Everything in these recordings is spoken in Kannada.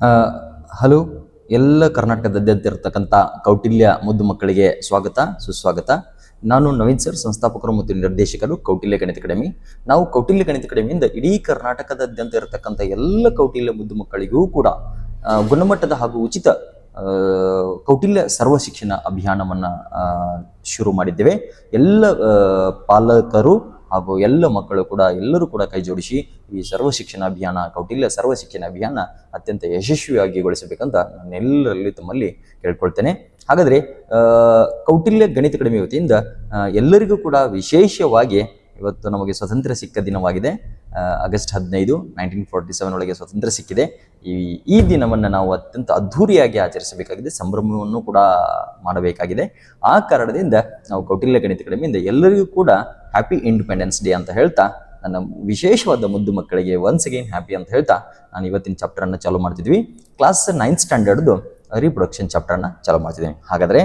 ಆ, ಹಲೋ ಎಲ್ಲ ಕರ್ನಾಟಕದಾದ್ಯಂತ ಇರತಕ್ಕಂಥ ಕೌಟಿಲ್ಯ ಮುದ್ದು ಮಕ್ಕಳಿಗೆ ಸ್ವಾಗತ ಸುಸ್ವಾಗತ. ನಾನು ನವೀನ್ ಸರ್, ಸಂಸ್ಥಾಪಕರು ಮತ್ತು ನಿರ್ದೇಶಕರು ಕೌಟಿಲ್ಯ ಗಣಿತ ಅಕಾಡೆಮಿ. ನಾವು ಕೌಟಿಲ್ಯ ಗಣಿತ ಅಕಾಡೆಮಿಯಿಂದ ಇಡೀ ಕರ್ನಾಟಕದಾದ್ಯಂತ ಇರತಕ್ಕಂಥ ಎಲ್ಲ ಕೌಟಿಲ್ಯ ಮುದ್ದು ಮಕ್ಕಳಿಗೂ ಕೂಡ ಗುಣಮಟ್ಟದ ಹಾಗೂ ಉಚಿತ ಕೌಟಿಲ್ಯ ಸರ್ವ ಶಿಕ್ಷಣ ಅಭಿಯಾನವನ್ನ ಶುರು ಮಾಡಿದ್ದೇವೆ. ಎಲ್ಲ ಪಾಲಕರು ಹಾಗೂ ಎಲ್ಲ ಮಕ್ಕಳು ಕೂಡ ಎಲ್ಲರೂ ಕೂಡ ಕೈ ಜೋಡಿಸಿ ಈ ಸರ್ವ ಶಿಕ್ಷಣ ಅಭಿಯಾನ, ಕೌಟಿಲ್ಯ ಸರ್ವ ಶಿಕ್ಷಣ ಅಭಿಯಾನ ಅತ್ಯಂತ ಯಶಸ್ವಿಯಾಗಿ ಗೊಳಿಸಬೇಕಂತ ನಾನೆಲ್ಲರಲ್ಲಿ ತಮ್ಮಲ್ಲಿ ಕೇಳ್ಕೊಳ್ತೇನೆ. ಹಾಗಾದರೆ ಕೌಟಿಲ್ಯ ಗಣಿತ ಅಕಾಡೆಮಿ ವತಿಯಿಂದ ಎಲ್ಲರಿಗೂ ಕೂಡ ವಿಶೇಷವಾಗಿ ಇವತ್ತು ನಮಗೆ ಸ್ವತಂತ್ರ ಸಿಕ್ಕ ದಿನವಾಗಿದೆ. ಆಗಸ್ಟ್ 15, 1947 ಒಳಗೆ ಸ್ವತಂತ್ರ ಸಿಕ್ಕಿದೆ. ಈ ದಿನವನ್ನು ನಾವು ಅತ್ಯಂತ ಅದ್ಧೂರಿಯಾಗಿ ಆಚರಿಸಬೇಕಾಗಿದೆ, ಸಂಭ್ರಮವನ್ನು ಕೂಡ ಮಾಡಬೇಕಾಗಿದೆ. ಆ ಕಾರಣದಿಂದ ನಾವು ಕೌಟಿಲ್ಯ ಗಣಿತ ಅಕಾಡೆಮಿಯಿಂದ ಎಲ್ಲರಿಗೂ ಕೂಡ ಹ್ಯಾಪಿ ಇಂಡಿಪೆಂಡೆನ್ಸ್ ಡೇ ಅಂತ ಹೇಳ್ತಾ, ನನ್ನ ವಿಶೇಷವಾದ ಮುದ್ದು ಮಕ್ಕಳಿಗೆ ಒನ್ಸ್ ಅಗೈನ್ ಹ್ಯಾಪಿ ಅಂತ ಹೇಳ್ತಾ ನಾನು ಇವತ್ತಿನ ಚಾಪ್ಟರನ್ನು ಚಾಲೂ ಮಾಡ್ತಿದ್ವಿ. ಕ್ಲಾಸ್ 9th ಸ್ಟ್ಯಾಂಡರ್ಡ್ದು ರೀಪ್ರೊಡಕ್ಷನ್ ಚಾಪ್ಟರ್ನ ಚಾಲೂ ಮಾಡ್ತಿದ್ದೀನಿ. ಹಾಗಾದರೆ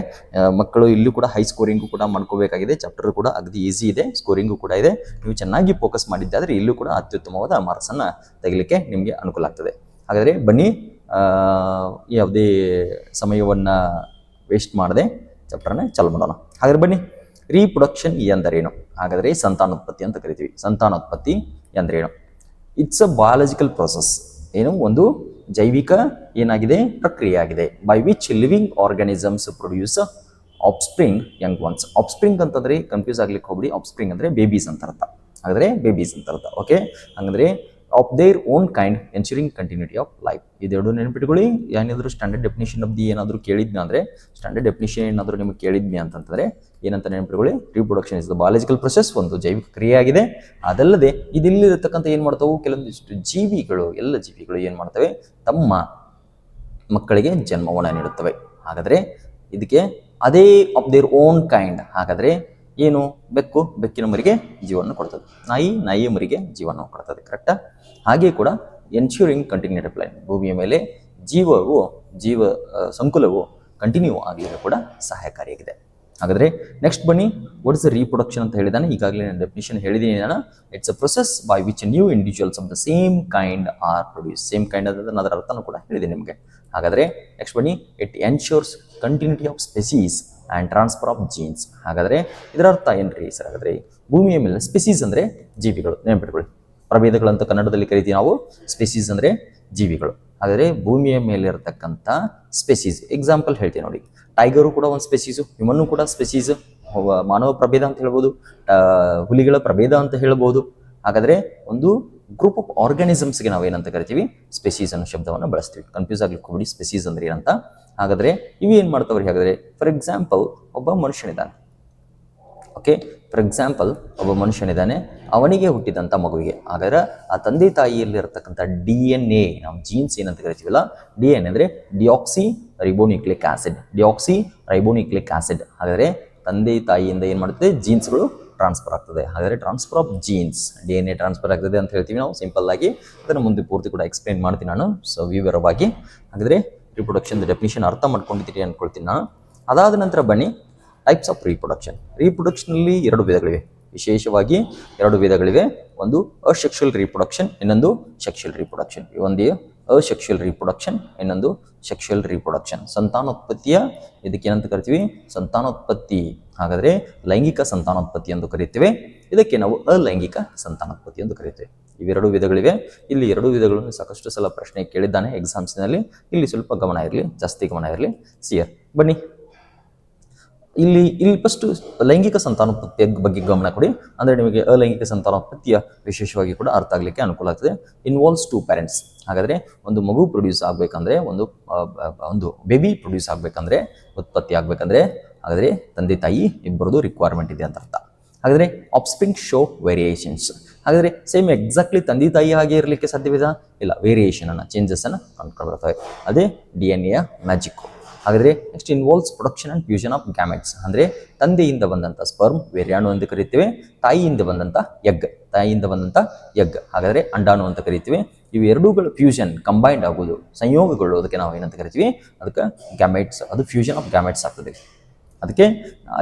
ಮಕ್ಕಳು ಇಲ್ಲೂ ಕೂಡ ಹೈ ಸ್ಕೋರಿಂಗು ಕೂಡ ಮಾಡ್ಕೋಬೇಕಾಗಿದೆ. ಚಾಪ್ಟರ್ ಕೂಡ ಅಗದಿ ಈಸಿ ಇದೆ, ಸ್ಕೋರಿಂಗು ಕೂಡ ಇದೆ. ನೀವು ಚೆನ್ನಾಗಿ ಫೋಕಸ್ ಮಾಡಿದ್ದಾದರೆ ಇಲ್ಲೂ ಕೂಡ ಅತ್ಯುತ್ತಮವಾದ ಮಾರ್ಕ್ಸನ್ನು ತೆಗಿಲಿಕ್ಕೆ ನಿಮಗೆ ಅನುಕೂಲ ಆಗ್ತದೆ. ಹಾಗಾದರೆ ಬನ್ನಿ, ಯಾವುದೇ ಸಮಯವನ್ನು ವೇಸ್ಟ್ ಮಾಡದೆ ಚಾಪ್ಟರ್ನ ಚಾಲೂ ಮಾಡೋಣ. ಹಾಗಾದರೆ ಬನ್ನಿ, ರೀಪ್ರೊಡಕ್ಷನ್ ಎಂದರೇನು? ಹಾಗಾದರೆ ಸಂತಾನೋತ್ಪತ್ತಿ ಅಂತ ಕರಿತೀವಿ. ಸಂತಾನೋತ್ಪತ್ತಿ ಎಂದರೇನು? It's a biological process. ಏನು? ಒಂದು ಜೈವಿಕ ಏನಾಗಿದೆ? ಪ್ರಕ್ರಿಯೆ ಆಗಿದೆ. By which living organisms produce offspring young ones. Offspring ಅಂತಂದರೆ ಕನ್ಫ್ಯೂಸ್ ಆಗ್ಲಿಕ್ಕೆ ಹೋಗ್ಬಿಡಿ. ಆಫ್ಸ್ಪ್ರಿಂಗ್ ಅಂದರೆ ಬೇಬೀಸ್ ಅಂತ ಅರ್ಥ. ಹಾಗಾದರೆ ಬೇಬೀಸ್ ಅಂತ ಅರ್ಥ. ಓಕೆ, ಹಾಗಂದ್ರೆ of their own kind ensuring continuity of life. ಇದೆರಡು ನೆನಪಿಟ್ಕೊಳ್ಳಿ. ಏನಾದರೂ ಸ್ಟ್ಯಾಂಡರ್ಡ್ ಡೆಫಿನಿಷನ್ ಆಫ್ ದಿ ಏನಾದರೂ ಕೇಳಿದ್ನಿ ಅಂದರೆ, ಸ್ಟ್ಯಾಂಡರ್ಡ್ ಡೆಫಿನಿಷನ್ ಏನಾದರೂ ನಿಮಗೆ ಕೇಳಿದ್ನಿ ಅಂತಂದರೆ ಏನಂತ ನೆನಪಿಟ್ಕೊಳ್ಳಿ? Reproduction is the biological process, ಒಂದು ಜೈವಿಕ ಕ್ರಿಯೆ ಆಗಿದೆ. ಅದಲ್ಲದೆ ಇದಿಲ್ಲಿರತಕ್ಕಂಥ ಏನು ಮಾಡ್ತಾವೆ? ಕೆಲವೊಂದಿಷ್ಟು ಜೀವಿಗಳು, ಎಲ್ಲ ಜೀವಿಗಳು ಏನು ಮಾಡ್ತವೆ? ತಮ್ಮ ಮಕ್ಕಳಿಗೆ ಜನ್ಮವನ್ನು ನೀಡುತ್ತವೆ. ಹಾಗಾದರೆ ಇದಕ್ಕೆ ಅದೇ ಆಫ್ ದೇರ್ ಓನ್ ಕೈಂಡ್. ಹಾಗಾದರೆ ಏನು? ಬೆಕ್ಕು ಬೆಕ್ಕಿನ ಮರಿಗೆ ಜೀವನ ಕೊಡ್ತದೆ, ನಾಯಿಯ ಮರಿಗೆ ಜೀವನ ಕೊಡ್ತದೆ. ಕರೆಕ್ಟಾ? ಹಾಗೆ ಕೂಡ ಎನ್ಶ್ಯೂರಿಂಗ್ ಕಂಟಿನ್ಯೂಟಿ ಆಫ್ ಲೈಫ್, ಭೂಮಿಯ ಮೇಲೆ ಜೀವ ಸಂಕುಲವು ಕಂಟಿನ್ಯೂ ಆಗಲಿಕ್ಕೆ ಕೂಡ ಸಹಾಯಕಾರಿಯಾಗಿದೆ. ಹಾಗಾದರೆ ನೆಕ್ಸ್ಟ್ ಬನ್ನಿ, ವಾಟ್ ಇಸ್ ದ ರೀಪ್ರೊಡಕ್ಷನ್ ಅಂತ ಹೇಳಿದಾನೆ. ಈಗಾಗಲೇ ನಾನು ಡೆಫಿನಿಷನ್ ಹೇಳಿದ್ದೀನಿ ನಾನು. It's a process by which new individuals of the same kind are produce. Same kind ಅದನ್ನು ಅದರ ಅರ್ಥನೂ ಕೂಡ ಹೇಳಿದ್ದೀನಿ ನಿಮಗೆ. ಹಾಗಾದರೆ ನೆಕ್ಸ್ಟ್ ಬನ್ನಿ, it ensures continuity of species and transfer of genes. ಹಾಗಾದರೆ ಇದರ ಅರ್ಥ ಏನ್ರಿ ಸರ್? ಹಾಗಾದರೆ ಭೂಮಿಯ ಮೇಲೆ ಸ್ಪೆಸೀಸ್ ಅಂದರೆ ಜೀವಿಗಳು, ನೆನಪಿಟ್ಕೊಳ್ಳಿ. ಪ್ರಭೇದಗಳಂತ ಕನ್ನಡದಲ್ಲಿ ಕರಿತೀವಿ ನಾವು. ಸ್ಪೆಸೀಸ್ ಅಂದರೆ ಜೀವಿಗಳು. ಹಾಗಾದರೆ ಭೂಮಿಯ ಮೇಲೆ ಇರತಕ್ಕಂಥ ಸ್ಪೆಸೀಸ್, ಎಕ್ಸಾಂಪಲ್ ಹೇಳ್ತೀನಿ ನೋಡಿ. ಟೈಗರು ಕೂಡ ಒಂದು ಸ್ಪೆಸೀಸು, ಹ್ಯೂಮನ್ನು ಕೂಡ ಸ್ಪೆಸೀಸು, ಮಾನವ ಪ್ರಭೇದ ಅಂತ ಹೇಳ್ಬೋದು, ಹುಲಿಗಳ ಪ್ರಭೇದ ಅಂತ ಹೇಳ್ಬೋದು. ಹಾಗಾದರೆ ಒಂದು ಗ್ರೂಪ್ ಆಫ್ ಆರ್ಗಾನಿಸಮ್ಸ್ಗೆ ನಾವು ಏನಂತ ಕರಿತೀವಿ? ಸ್ಪೆಸೀಸ್ ಅನ್ನೋ ಶಬ್ದವನ್ನು ಬಳಸ್ತೀವಿ. ಕನ್ಫ್ಯೂಸ್ ಆಗ್ಲಿಕ್ಕೆ ಹೋಗ್ಬಿಡಿ, ಸ್ಪೆಸೀಸ್ ಅಂದ್ರೆ ಏನಂತ. ಹಾಗಾದರೆ ಇವು ಏನು ಮಾಡ್ತಾವ್ರಿ? ಹಾಗಾದರೆ ಫಾರ್ ಎಕ್ಸಾಂಪಲ್ ಒಬ್ಬ ಮನುಷ್ಯನಿದ್ದಾನೆ. ಓಕೆ, ಫಾರ್ ಎಕ್ಸಾಂಪಲ್ ಒಬ್ಬ ಮನುಷ್ಯನಿದ್ದಾನೆ, ಅವನಿಗೆ ಹುಟ್ಟಿದಂಥ ಮಗುವಿಗೆ ಹಾಗಾದ್ರೆ ಆ ತಂದೆ ತಾಯಿಯಲ್ಲಿ ಇರತಕ್ಕಂಥ DNA, ನಾವು ಜೀನ್ಸ್ ಏನಂತ ಕರಿತೀವಲ್ಲ, DNA ಅಂದರೆ deoxy ribonucleic acid. Deoxy ribonucleic acid. ಹಾಗಾದರೆ ತಂದೆ ತಾಯಿಯಿಂದ ಏನು ಮಾಡುತ್ತೆ? ಜೀನ್ಸ್ಗಳು ಟ್ರಾನ್ಸ್ಫರ್ ಆಗ್ತದೆ. ಹಾಗಾದರೆ transfer of jeans, DNA transfer ಆಗ್ತದೆ ಅಂತ ಹೇಳ್ತೀವಿ ನಾವು ಸಿಂಪಲ್ ಆಗಿ. ಅದನ್ನು ಮುಂದೆ ಪೂರ್ತಿ ಕೂಡ ಎಕ್ಸ್ಪ್ಲೈನ್ ಮಾಡ್ತೀನಿ ನಾನು ವಿವರವಾಗಿ. ಹಾಗಾದರೆ ರೀಪ್ರೊಡಕ್ಷನ್ ಡೆಫಿನಿಷನ್ ಅರ್ಥ ಮಾಡ್ಕೊಂಡಿದ್ದೀರಿ ಅನ್ಕೊಳ್ತೀನಿ ನಾನು. ಅದಾದ ನಂತರ ಬನ್ನಿ, ಟೈಪ್ಸ್ ಆಫ್ ರೀಪ್ರೊಡಕ್ಷನ್. ರೀಪ್ರೊಡಕ್ಷನಲ್ಲಿ 2 ವಿಧಗಳಿವೆ, ವಿಶೇಷವಾಗಿ 2 ವಿಧಗಳಿವೆ. ಒಂದು ಅಸೆಕ್ಷುಯಲ್ ರೀಪ್ರೊಡಕ್ಷನ್, ಇನ್ನೊಂದು ಸೆಕ್ಷುಯಲ್ ರೀಪ್ರೊಡಕ್ಷನ್. ಒಂದು ಅಸೆಕ್ಷುಯಲ್ ರೀಪ್ರೊಡಕ್ಷನ್, ಇನ್ನೊಂದು ಸೆಕ್ಷುಯಲ್ ರೀಪ್ರೊಡಕ್ಷನ್. ಸಂತಾನೋತ್ಪತ್ತಿಯ ಇದಕ್ಕೆ ಏನಂತ ಕರಿತೀವಿ? ಸಂತಾನೋತ್ಪತ್ತಿ. ಹಾಗಾದರೆ ಲೈಂಗಿಕ ಸಂತಾನೋತ್ಪತ್ತಿ ಎಂದು ಕರೀತೇವೆ, ಇದಕ್ಕೆ ನಾವು ಅಲೈಂಗಿಕ ಸಂತಾನೋತ್ಪತ್ತಿ ಎಂದು ಕರೀತೇವೆ. ಇವೆರಡು ವಿಧಗಳಿವೆ. ಇಲ್ಲಿ 2 ವಿಧಗಳನ್ನು ಸಾಕಷ್ಟು ಸಲ ಪ್ರಶ್ನೆ ಕೇಳಿದ್ದಾನೆ ಎಕ್ಸಾಮ್ಸ್ನಲ್ಲಿ. ಇಲ್ಲಿ ಸ್ವಲ್ಪ ಗಮನ ಇರಲಿ, ಜಾಸ್ತಿ ಗಮನ ಇರಲಿ. ಸಿಯರ್ ಬನ್ನಿ, ಇಲ್ಲಿ ಫಸ್ಟ್ ಲೈಂಗಿಕ ಸಂತಾನೋತ್ಪತ್ತಿಯ ಬಗ್ಗೆ ಗಮನ ಕೊಡಿ. ಅಂದರೆ ನಿಮಗೆ ಅಲೈಂಗಿಕ ಸಂತಾನೋತ್ಪತ್ತಿಯ ವಿಶೇಷವಾಗಿ ಕೂಡ ಅರ್ಥ ಆಗಲಿಕ್ಕೆ ಅನುಕೂಲ ಆಗ್ತದೆ. Involves 2 parents. ಹಾಗಾದರೆ ಒಂದು ಮಗು ಪ್ರೊಡ್ಯೂಸ್ ಆಗಬೇಕಂದ್ರೆ, ಒಂದು ಬೇಬಿ ಪ್ರೊಡ್ಯೂಸ್ ಆಗಬೇಕಂದ್ರೆ, ಉತ್ಪತ್ತಿ ಆಗಬೇಕಂದ್ರೆ, ಹಾಗಾದರೆ ತಂದೆ ತಾಯಿ ಇಬ್ಬರದು ರಿಕ್ವೈರ್ಮೆಂಟ್ ಇದೆ ಅಂತ ಅರ್ಥ. ಹಾಗಾದರೆ ಆಫ್ಸ್ಪ್ರಿಂಗ್ ಶೋ ವೇರಿಯೇಷನ್ಸ್. ಹಾಗಾದರೆ ಸೇಮ್ ಎಕ್ಸಾಕ್ಟ್ಲಿ ತಂದೆ ತಾಯಿ ಹಾಗೆ ಇರಲಿಕ್ಕೆ ಸಾಧ್ಯವಿಲ್ಲ, ಇಲ್ಲ, ವೇರಿಯೇಷನನ್ನು, ಚೇಂಜಸ್ಸನ್ನು ಕಂಡುಕೊಳ್ತವೆ. ಅದೇ DNA ಮ್ಯಾಜಿಕ್ಕು. ಹಾಗಾದರೆ next involves production and fusion of gametes. ಅಂದರೆ ತಂದೆಯಿಂದ ಬಂದಂಥ ಸ್ಪರ್ಮ್ ವೀರ್ಯಾಣು ಎಂದು ಕರಿತೇವೆ, ತಾಯಿಯಿಂದ ಬಂದಂಥ ಎಗ್ ಹಾಗಾದರೆ ಅಂಡಾಣು ಅಂತ ಕರಿತೀವಿ. ಇವು ಎರಡೂಗಳು ಫ್ಯೂಷನ್, ಕಂಬೈಂಡ್ ಆಗೋದು, ಸಂಯೋಗಗಳು, ಅದಕ್ಕೆ ನಾವು ಏನಂತ ಕರಿತೀವಿ? ಅದಕ್ಕೆ ಗ್ಯಾಮೆಟ್ಸ್. ಅದು ಫ್ಯೂಷನ್ ಆಫ್ ಗ್ಯಾಮೆಟ್ಸ್ ಆಗ್ತದೆ. ಅದಕ್ಕೆ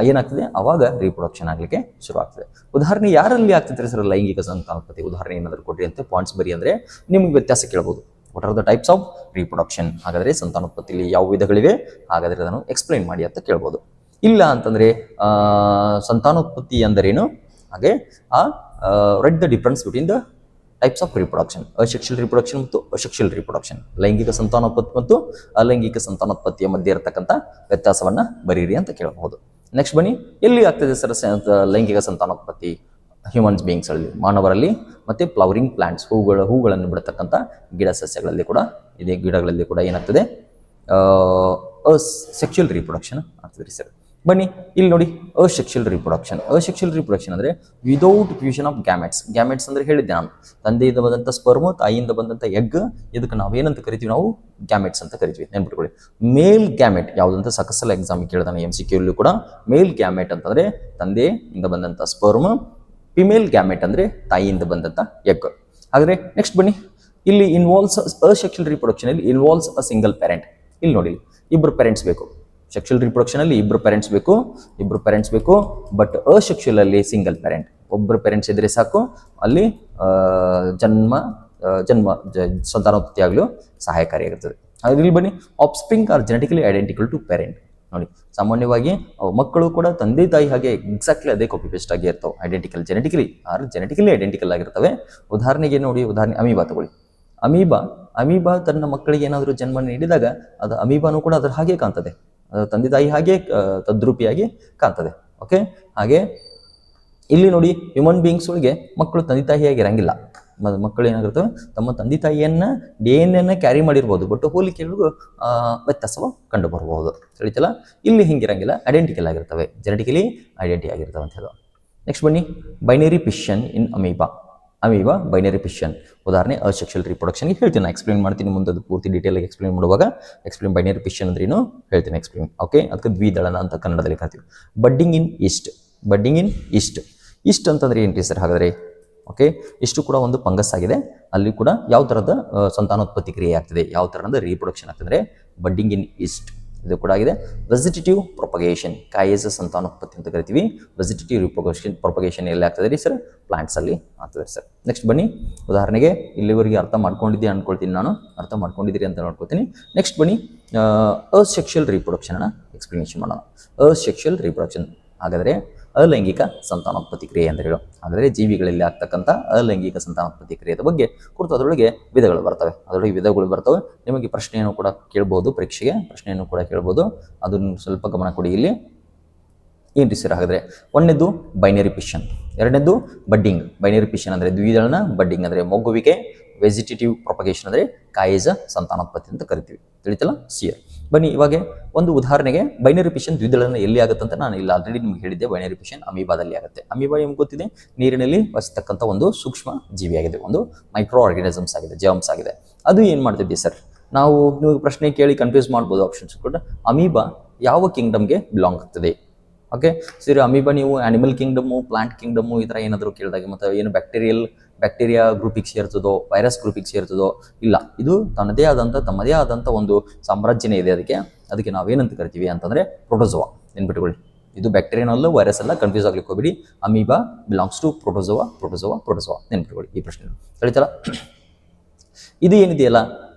ಏನಾಗ್ತದೆ? ಆವಾಗ ರೀಪ್ರೊಡಕ್ಷನ್ ಆಗಲಿಕ್ಕೆ ಶುರು ಆಗ್ತದೆ. ಉದಾಹರಣೆ ಯಾರಲ್ಲಿ ಆಗ್ತದೆ ಸರ್ ಲೈಂಗಿಕ ಸಂತಾನೋತ್ಪತ್ತಿ? ಉದಾಹರಣೆ ಏನಾದರೂ ಕೊಡ್ರಿ ಅಂತ ಪಾಯಿಂಟ್ಸ್ ಬರಿ ಅಂದರೆ ನಿಮಗೆ ವ್ಯತ್ಯಾಸ ಕೇಳ್ಬೋದು. What are the types of reproduction? ಹಾಗಾದರೆ ಸಂತಾನೋತ್ಪತ್ತಿಯಲ್ಲಿ ಯಾವ ವಿಧಗಳಿವೆ? ಹಾಗಾದರೆ ಅದನ್ನು ಎಕ್ಸ್ಪ್ಲೈನ್ ಮಾಡಿ ಅಂತ ಕೇಳ್ಬೋದು. ಇಲ್ಲ ಅಂತಂದರೆ ಸಂತಾನೋತ್ಪತ್ತಿ ಎಂದರೇನು? ಹಾಗೆ right the difference between the types of reproduction, asexual reproduction ಮತ್ತು ಅಸೆಕ್ಷುಯಲ್ ರೀಪ್ರೊಡಕ್ಷನ್, ಲೈಂಗಿಕ ಸಂತಾನೋತ್ಪತ್ತಿ ಮತ್ತು ಅಲೈಂಗಿಕ ಸಂತಾನೋತ್ಪತ್ತಿಯ ಮಧ್ಯೆ ಇರತಕ್ಕಂಥ ವ್ಯತ್ಯಾಸವನ್ನು ಬರೀರಿ ಅಂತ ಕೇಳಬಹುದು. ನೆಕ್ಸ್ಟ್ ಬನ್ನಿ, ಎಲ್ಲಿ ಆಗ್ತದೆ ಸರ್ ಲೈಂಗಿಕ ಸಂತಾನೋತ್ಪತ್ತಿ? ಹ್ಯೂಮನ್ಸ್ ಬೀಯಿಂಗ್ಸಲ್ಲಿ, ಮಾನವರಲ್ಲಿ, ಮತ್ತು ಫ್ಲವರಿಂಗ್ ಪ್ಲಾಂಟ್ಸ್, ಹೂಗಳನ್ನು ಬಿಡತಕ್ಕಂಥ ಗಿಡ ಸಸ್ಯಗಳಲ್ಲಿ ಕೂಡ ಇದೇ ಗಿಡಗಳಲ್ಲಿ ಕೂಡ ಏನಾಗ್ತದೆ ಸೆಕ್ಷುಯಲ್ ರೀಪ್ರೊಡಕ್ಷನ್ ಆಗ್ತದೆ ರೀ ಸರ್. ಬನ್ನಿ ಇಲ್ಲಿ ನೋಡಿ, ಅಸೆಕ್ಷುಯಲ್ ರೀಪ್ರೊಡಕ್ಷನ್ ಅಂದರೆ ವಿದೌಟ್ ಫ್ಯೂಷನ್ ಆಫ್ ಗ್ಯಾಮೆಟ್ಸ್ ಅಂದರೆ ಹೇಳಿದ್ದೆ ನಾನು, ತಂದೆಯಿಂದ ಬಂದಂಥ ಸ್ಪರ್ಮ್, ತಾಯಿಯಿಂದ ಬಂದಂಥ ಎಗ್, ಇದಕ್ಕೆ ನಾವೇನಂತ ಕರಿತೀವಿ? ನಾವು ಗ್ಯಾಮೆಟ್ಸ್ ಅಂತ ಕರಿತೀವಿ. ನೆನ್ಪಿಟ್ಕೊಳ್ಳಿ, ಮೇಲ್ ಗ್ಯಾಮೆಟ್ ಯಾವುದಂತ ಸಾಕಷ್ಟು ಸಲ ಎಕ್ಸಾಮ್ ಕೇಳಿದಾನೆ MCQ ಯಲ್ಲೂ ಕೂಡ. ಮೇಲ್ ಗ್ಯಾಮೆಟ್ ಅಂತಂದರೆ ತಂದೆಯಿಂದ ಬಂದಂಥ ಸ್ಪರ್ಮ್, ಫಿಮೇಲ್ ಗ್ಯಾಮೆಟ್ ಅಂದರೆ ತಾಯಿಯಿಂದ ಬಂದಂಥ ಎಗ್. ಹಾಗಾದರೆ ನೆಕ್ಸ್ಟ್ ಬನ್ನಿ, ಇಲ್ಲಿ ಇನ್ವಾಲ್ವ್ಸ್ ಅಸೆಕ್ಷುಯಲ್ ರೀಪ್ರೊಡಕ್ಷನಲ್ಲಿ ಇನ್ವಾಲ್ವ್ಸ್ ಅ ಸಿಂಗಲ್ ಪೇರೆಂಟ್. ಇಲ್ಲಿ ನೋಡಿ, ಇಬ್ಬರು ಪೇರೆಂಟ್ಸ್ ಬೇಕು. ಸೆಕ್ಷುಯಲ್ ರೀಪ್ರೊಡಕ್ಷನಲ್ಲಿ ಇಬ್ಬರು ಪೇರೆಂಟ್ಸ್ ಬೇಕು, ಬಟ್ ಅಸೆಕ್ಷುಯಲ್ ಅಲ್ಲಿ ಸಿಂಗಲ್ ಪೇರೆಂಟ್, ಒಬ್ಬರು ಪೇರೆಂಟ್ಸ್ ಇದ್ರೆ ಸಾಕು, ಅಲ್ಲಿ ಸಂತಾನೋತ್ಪತ್ತಿ ಆಗಲು ಸಹಾಯಕಾರಿಯಾಗಿರ್ತದೆ. ಹಾಗೆ ಇಲ್ಲಿ ಬನ್ನಿ, offspring are genetically identical to parent. ನೋಡಿ, ಸಾಮಾನ್ಯವಾಗಿ ಮಕ್ಕಳು ಕೂಡ ತಂದೆ ತಾಯಿ ಹಾಗೆ ಎಕ್ಸಾಕ್ಟ್ಲಿ ಅದೇ ಕಾಪಿ ಪೇಸ್ಟ್ ಆಗಿ ಇರ್ತವೆ. ಜೆನೆಟಿಕಲಿ ಐಡೆಂಟಿಕಲ್ ಆಗಿರ್ತವೆ. ಉದಾಹರಣೆಗೆ ನೋಡಿ, ಅಮೀಬಾ ತಗೊಳ್ಳಿ. ಅಮೀಬಾ ತನ್ನ ಮಕ್ಕಳಿಗೆ ಏನಾದರೂ ಜನ್ಮ ನೀಡಿದಾಗ ಅದು ಅಮೀಬಾನು ಕೂಡ ಅದರ ಹಾಗೆ ಕಾಣ್ತದೆ, ತಂದೆ ತಾಯಿ ಹಾಗೆ ತದ್ರೂಪಿಯಾಗಿ ಕಾಣ್ತದೆ. ಓಕೆ, ಹಾಗೆ ಇಲ್ಲಿ ನೋಡಿ, ಹ್ಯೂಮನ್ ಬೀಯಿಂಗ್ಸ್ ಒಳಗೆ ಮಕ್ಕಳು ತಂದೆ ತಾಯಿಯಾಗಿ ಇರಂಗಿಲ್ಲ. ಮಕ್ಕಳು ಏನಾಗಿರ್ತವೆ, ತಮ್ಮ ತಂದೆ ತಾಯಿಯನ್ನ DNA ಕ್ಯಾರಿ ಮಾಡಿರ್ಬೋದು, ಬಟ್ ಹೋಲಿಕೆಗಳಿಗೂ ವ್ಯತ್ಯಾಸವು ಕಂಡು ಬರಬಹುದು. ತಿಳಿತಲ್ಲ, ಇಲ್ಲಿ ಹಿಂಗಿರಂಗಿಲ್ಲ, ಐಡೆಂಟಿಕಲ್ ಆಗಿರ್ತವೆ, ಜೆನೆಟಿಕಲಿ ಐಡೆಂಟಿ ಆಗಿರ್ತವೆ ಅಂತ ಹೇಳೋದು. ನೆಕ್ಸ್ಟ್ ಬನ್ನಿ, ಬೈನರಿ ಫಿಷನ್ ಇನ್ ಅಮೀಬಾ ಬೈನರಿ ಫಿಷನ್. ಉದಾಹರಣೆ ಅಸೆಕ್ಷುಯಲ್ ರೀಪ್ರೊಡಕ್ಷನ್ಗೆ ಹೇಳ್ತೀನಿ, ಎಕ್ಸ್ಪ್ಲೇನ್ ಮಾಡ್ತೀನಿ ಮುಂದೆ, ಅದು ಪೂರ್ತಿ ಡೀಟೇಲಾಗಿ ಎಕ್ಸ್ಪ್ಲೇನ್ ಮಾಡುವಾಗ ಬೈನರಿ ಫಿಷನ್ ಅಂದ್ರೇನು ಹೇಳ್ತೀನಿ, ಎಕ್ಸ್ಪ್ಲೇನ್. ಓಕೆ, ಅದಕ್ಕೆ ದ್ವಿದಳನ ಅಂತ ಕನ್ನಡದಲ್ಲಿ ಕರಿತೀವಿ. ಬಡ್ಡಿಂಗ್ ಇನ್ ಈಸ್ಟ್ ಅಂತಂದ್ರೆ ಏನು ಸರ್? ಹಾಗಾದರೆ ಓಕೆ, ಇಷ್ಟು ಕೂಡ ಒಂದು ಫಂಗಸ್ ಆಗಿದೆ. ಅಲ್ಲಿ ಕೂಡ ಯಾವ ಥರದ ಸಂತಾನೋತ್ಪತ್ತಿ ಕ್ರಿಯೆ ಆಗ್ತದೆ, ಯಾವ ಥರದ ರೀಪ್ರೊಡಕ್ಷನ್ ಆಗ್ತದೆ? ಬಡ್ಡಿಂಗ್ ಇನ್ ಈಸ್ಟ್ ಇದು ಕೂಡ ಆಗಿದೆ. ವೆಜಿಟೇಟಿವ್ ಪ್ರೊಪಗೇಷನ್, ಕಾಯಿಜ ಸಂತಾನೋತ್ಪತ್ತಿ ಅಂತ ಕರಿತೀವಿ. ವೆಜಿಟೇಟಿವ್ ಪ್ರೊಪಗೇಷನ್ ಎಲ್ಲಿ ಆಗ್ತದೆ ರೀ ಸರ್? ಪ್ಲಾಂಟ್ಸ್ ಅಲ್ಲಿ ಆಗ್ತದೆ ಸರ್. ನೆಕ್ಸ್ಟ್ ಬನ್ನಿ, ಉದಾಹರಣೆಗೆ ಇಲ್ಲಿವರೆಗೆ ಅರ್ಥ ಮಾಡ್ಕೊಂಡಿದ್ದೆ ಅನ್ಕೊಳ್ತೀನಿ, ನಾನು ಅರ್ಥ ಮಾಡ್ಕೊಂಡಿದ್ದೀರಿ ಅಂತ ನೋಡ್ಕೊತೀನಿ. ನೆಕ್ಸ್ಟ್ ಬನ್ನಿ, ಅಸೆಕ್ಷುಯಲ್ ರೀಪ್ರೊಡಕ್ಷನ್ ಎಕ್ಸ್ಪ್ಲನೇಷನ್ ಮಾಡೋಣ. ಅಸೆಕ್ಷುಯಲ್ ರೀಪ್ರೊಡಕ್ಷನ್ ಹಾಗಾದರೆ ಅಲೈಂಗಿಕ ಸಂತಾನೋತ್ಪತ್ತಿ ಕ್ರಿಯೆ ಅಂತ ಹೇಳು. ಹಾಗಾದರೆ ಜೀವಿಗಳಲ್ಲಿ ಆಗ್ತಕ್ಕಂಥ ಅಲೈಂಗಿಕ ಸಂತಾನೋತ್ಪತ್ತಿ ಕ್ರಿಯೆಯ ಬಗ್ಗೆ ಕುರಿತು ಅದರೊಳಗೆ ವಿಧಗಳು ಬರ್ತವೆ. ನಿಮಗೆ ಪ್ರಶ್ನೆಯನ್ನು ಕೂಡ ಕೇಳ್ಬೋದು, ಪರೀಕ್ಷೆಗೆ ಪ್ರಶ್ನೆಯನ್ನು ಕೂಡ ಕೇಳ್ಬೋದು, ಅದನ್ನು ಸ್ವಲ್ಪ ಗಮನ ಕೊಡಿ. ಇಲ್ಲಿ ಏನು ಸರ್? ಹಾಗಾದರೆ ಒಂದನೇದು ಬೈನರಿ ಫಿಷನ್, ಎರಡನೇದು ಬಡ್ಡಿಂಗ್. ಬೈನರಿ ಫಿಷನ್ ಅಂದರೆ ದ್ವಿದಳನ, ಬಡ್ಡಿಂಗ್ ಅಂದರೆ ಮೊಗ್ಗುವಿಕೆ, ವೆಜಿಟೇಟಿವ್ ಪ್ರೊಪಗೇಷನ್ ಅಂದರೆ ಕಾಯಿಜ ಸಂತಾನೋತ್ಪತ್ತಿ ಅಂತ ಕರಿತೀವಿ. ತಿಳಿತಲ್ಲ, ಸಿಯರ್. ಬನ್ನಿ, ಇವಾಗ ಒಂದು ಉದಾಹರಣೆಗೆ ಬೈನರಿ ಫಿಷನ್ ದ್ವಿದಳನ ಎಲ್ಲಿ ಆಗುತ್ತೆ ಅಂತ ನಾನು ಇಲ್ಲ ಆಲ್ರೆಡಿ ನಿಮ್ಗೆ ಹೇಳಿದ್ದೆ. ಬೈನರಿ ಫಿಷನ್ ಅಮೀಬಾದಲ್ಲಿ ಆಗುತ್ತೆ. ಅಮೀಬಾ ನಿಮ್ಗೆ ಗೊತ್ತಿದೆ, ನೀರಿನಲ್ಲಿ ವಸಿತಕ್ಕಂಥ ಒಂದು ಸೂಕ್ಷ್ಮ ಜೀವಿಯಾಗಿದೆ, ಒಂದು ಮೈಕ್ರೋ ಆರ್ಗಾನಿಸಮ್ಸ್ ಆಗಿದೆ, ಜರ್ಮ್ಸ್ ಆಗಿದೆ. ಅದು ಏನು ಮಾಡ್ತಿದ್ದೆ ಸರ್? ನಾವು ನೀವು ಪ್ರಶ್ನೆ ಕೇಳಿ ಕನ್ಫ್ಯೂಸ್ ಮಾಡ್ಬೋದು, ಆಪ್ಷನ್ಸ್ ಕೂಡ. ಅಮೀಬಾ ಯಾವ ಕಿಂಗ್ಡಮ್ಗೆ ಬಿಲಾಂಗ್ ಆಗ್ತದೆ? ಓಕೆ ಸರಿ, ಅಮೀಬಾ ನೀವು ಆನಿಮಲ್ ಕಿಂಗ್ಡಮು, ಪ್ಲಾಂಟ್ ಕಿಂಗ್ಡಮು ಈ ಥರ ಏನಾದರೂ ಕೇಳಿದಾಗ, ಮತ್ತು ಏನು ಬ್ಯಾಕ್ಟೀರಿಯಾ ಗ್ರೂಪಿಗೆ ಸೇರ್ತದೋ, ವೈರಸ್ ಗ್ರೂಪಿಗೆ ಸೇರ್ತದೋ? ಇಲ್ಲ, ಇದು ತಮ್ಮದೇ ಆದಂಥ ಒಂದು ಸಾಮ್ರಾಜ್ಯನೇ ಇದೆ. ಅದಕ್ಕೆ ನಾವೇನಂತ ಕರಿತೀವಿ ಅಂತಂದರೆ ಪ್ರೋಟೋಜೋವಾ. ನೆನ್ಬಿಟ್ಕೊಳ್ಳಿ, ಇದು ಬ್ಯಾಕ್ಟೀರಿಯಾನಲ್ಲ, ವೈರಸ್ ಅಲ್ಲ, ಕನ್ಫ್ಯೂಸ್ ಆಗ್ಲಿಕ್ಕೆ ಹೋಗ್ಬಿಡಿ. Amoeba belongs to protozoa. ನೆನ್ಬಿಟ್ಕೊಳ್ಳಿ ಈ ಪ್ರಶ್ನೆ. ತಿಳಿತಲ್ಲ, ಇದು ಏನಿದೆಯಲ್ಲ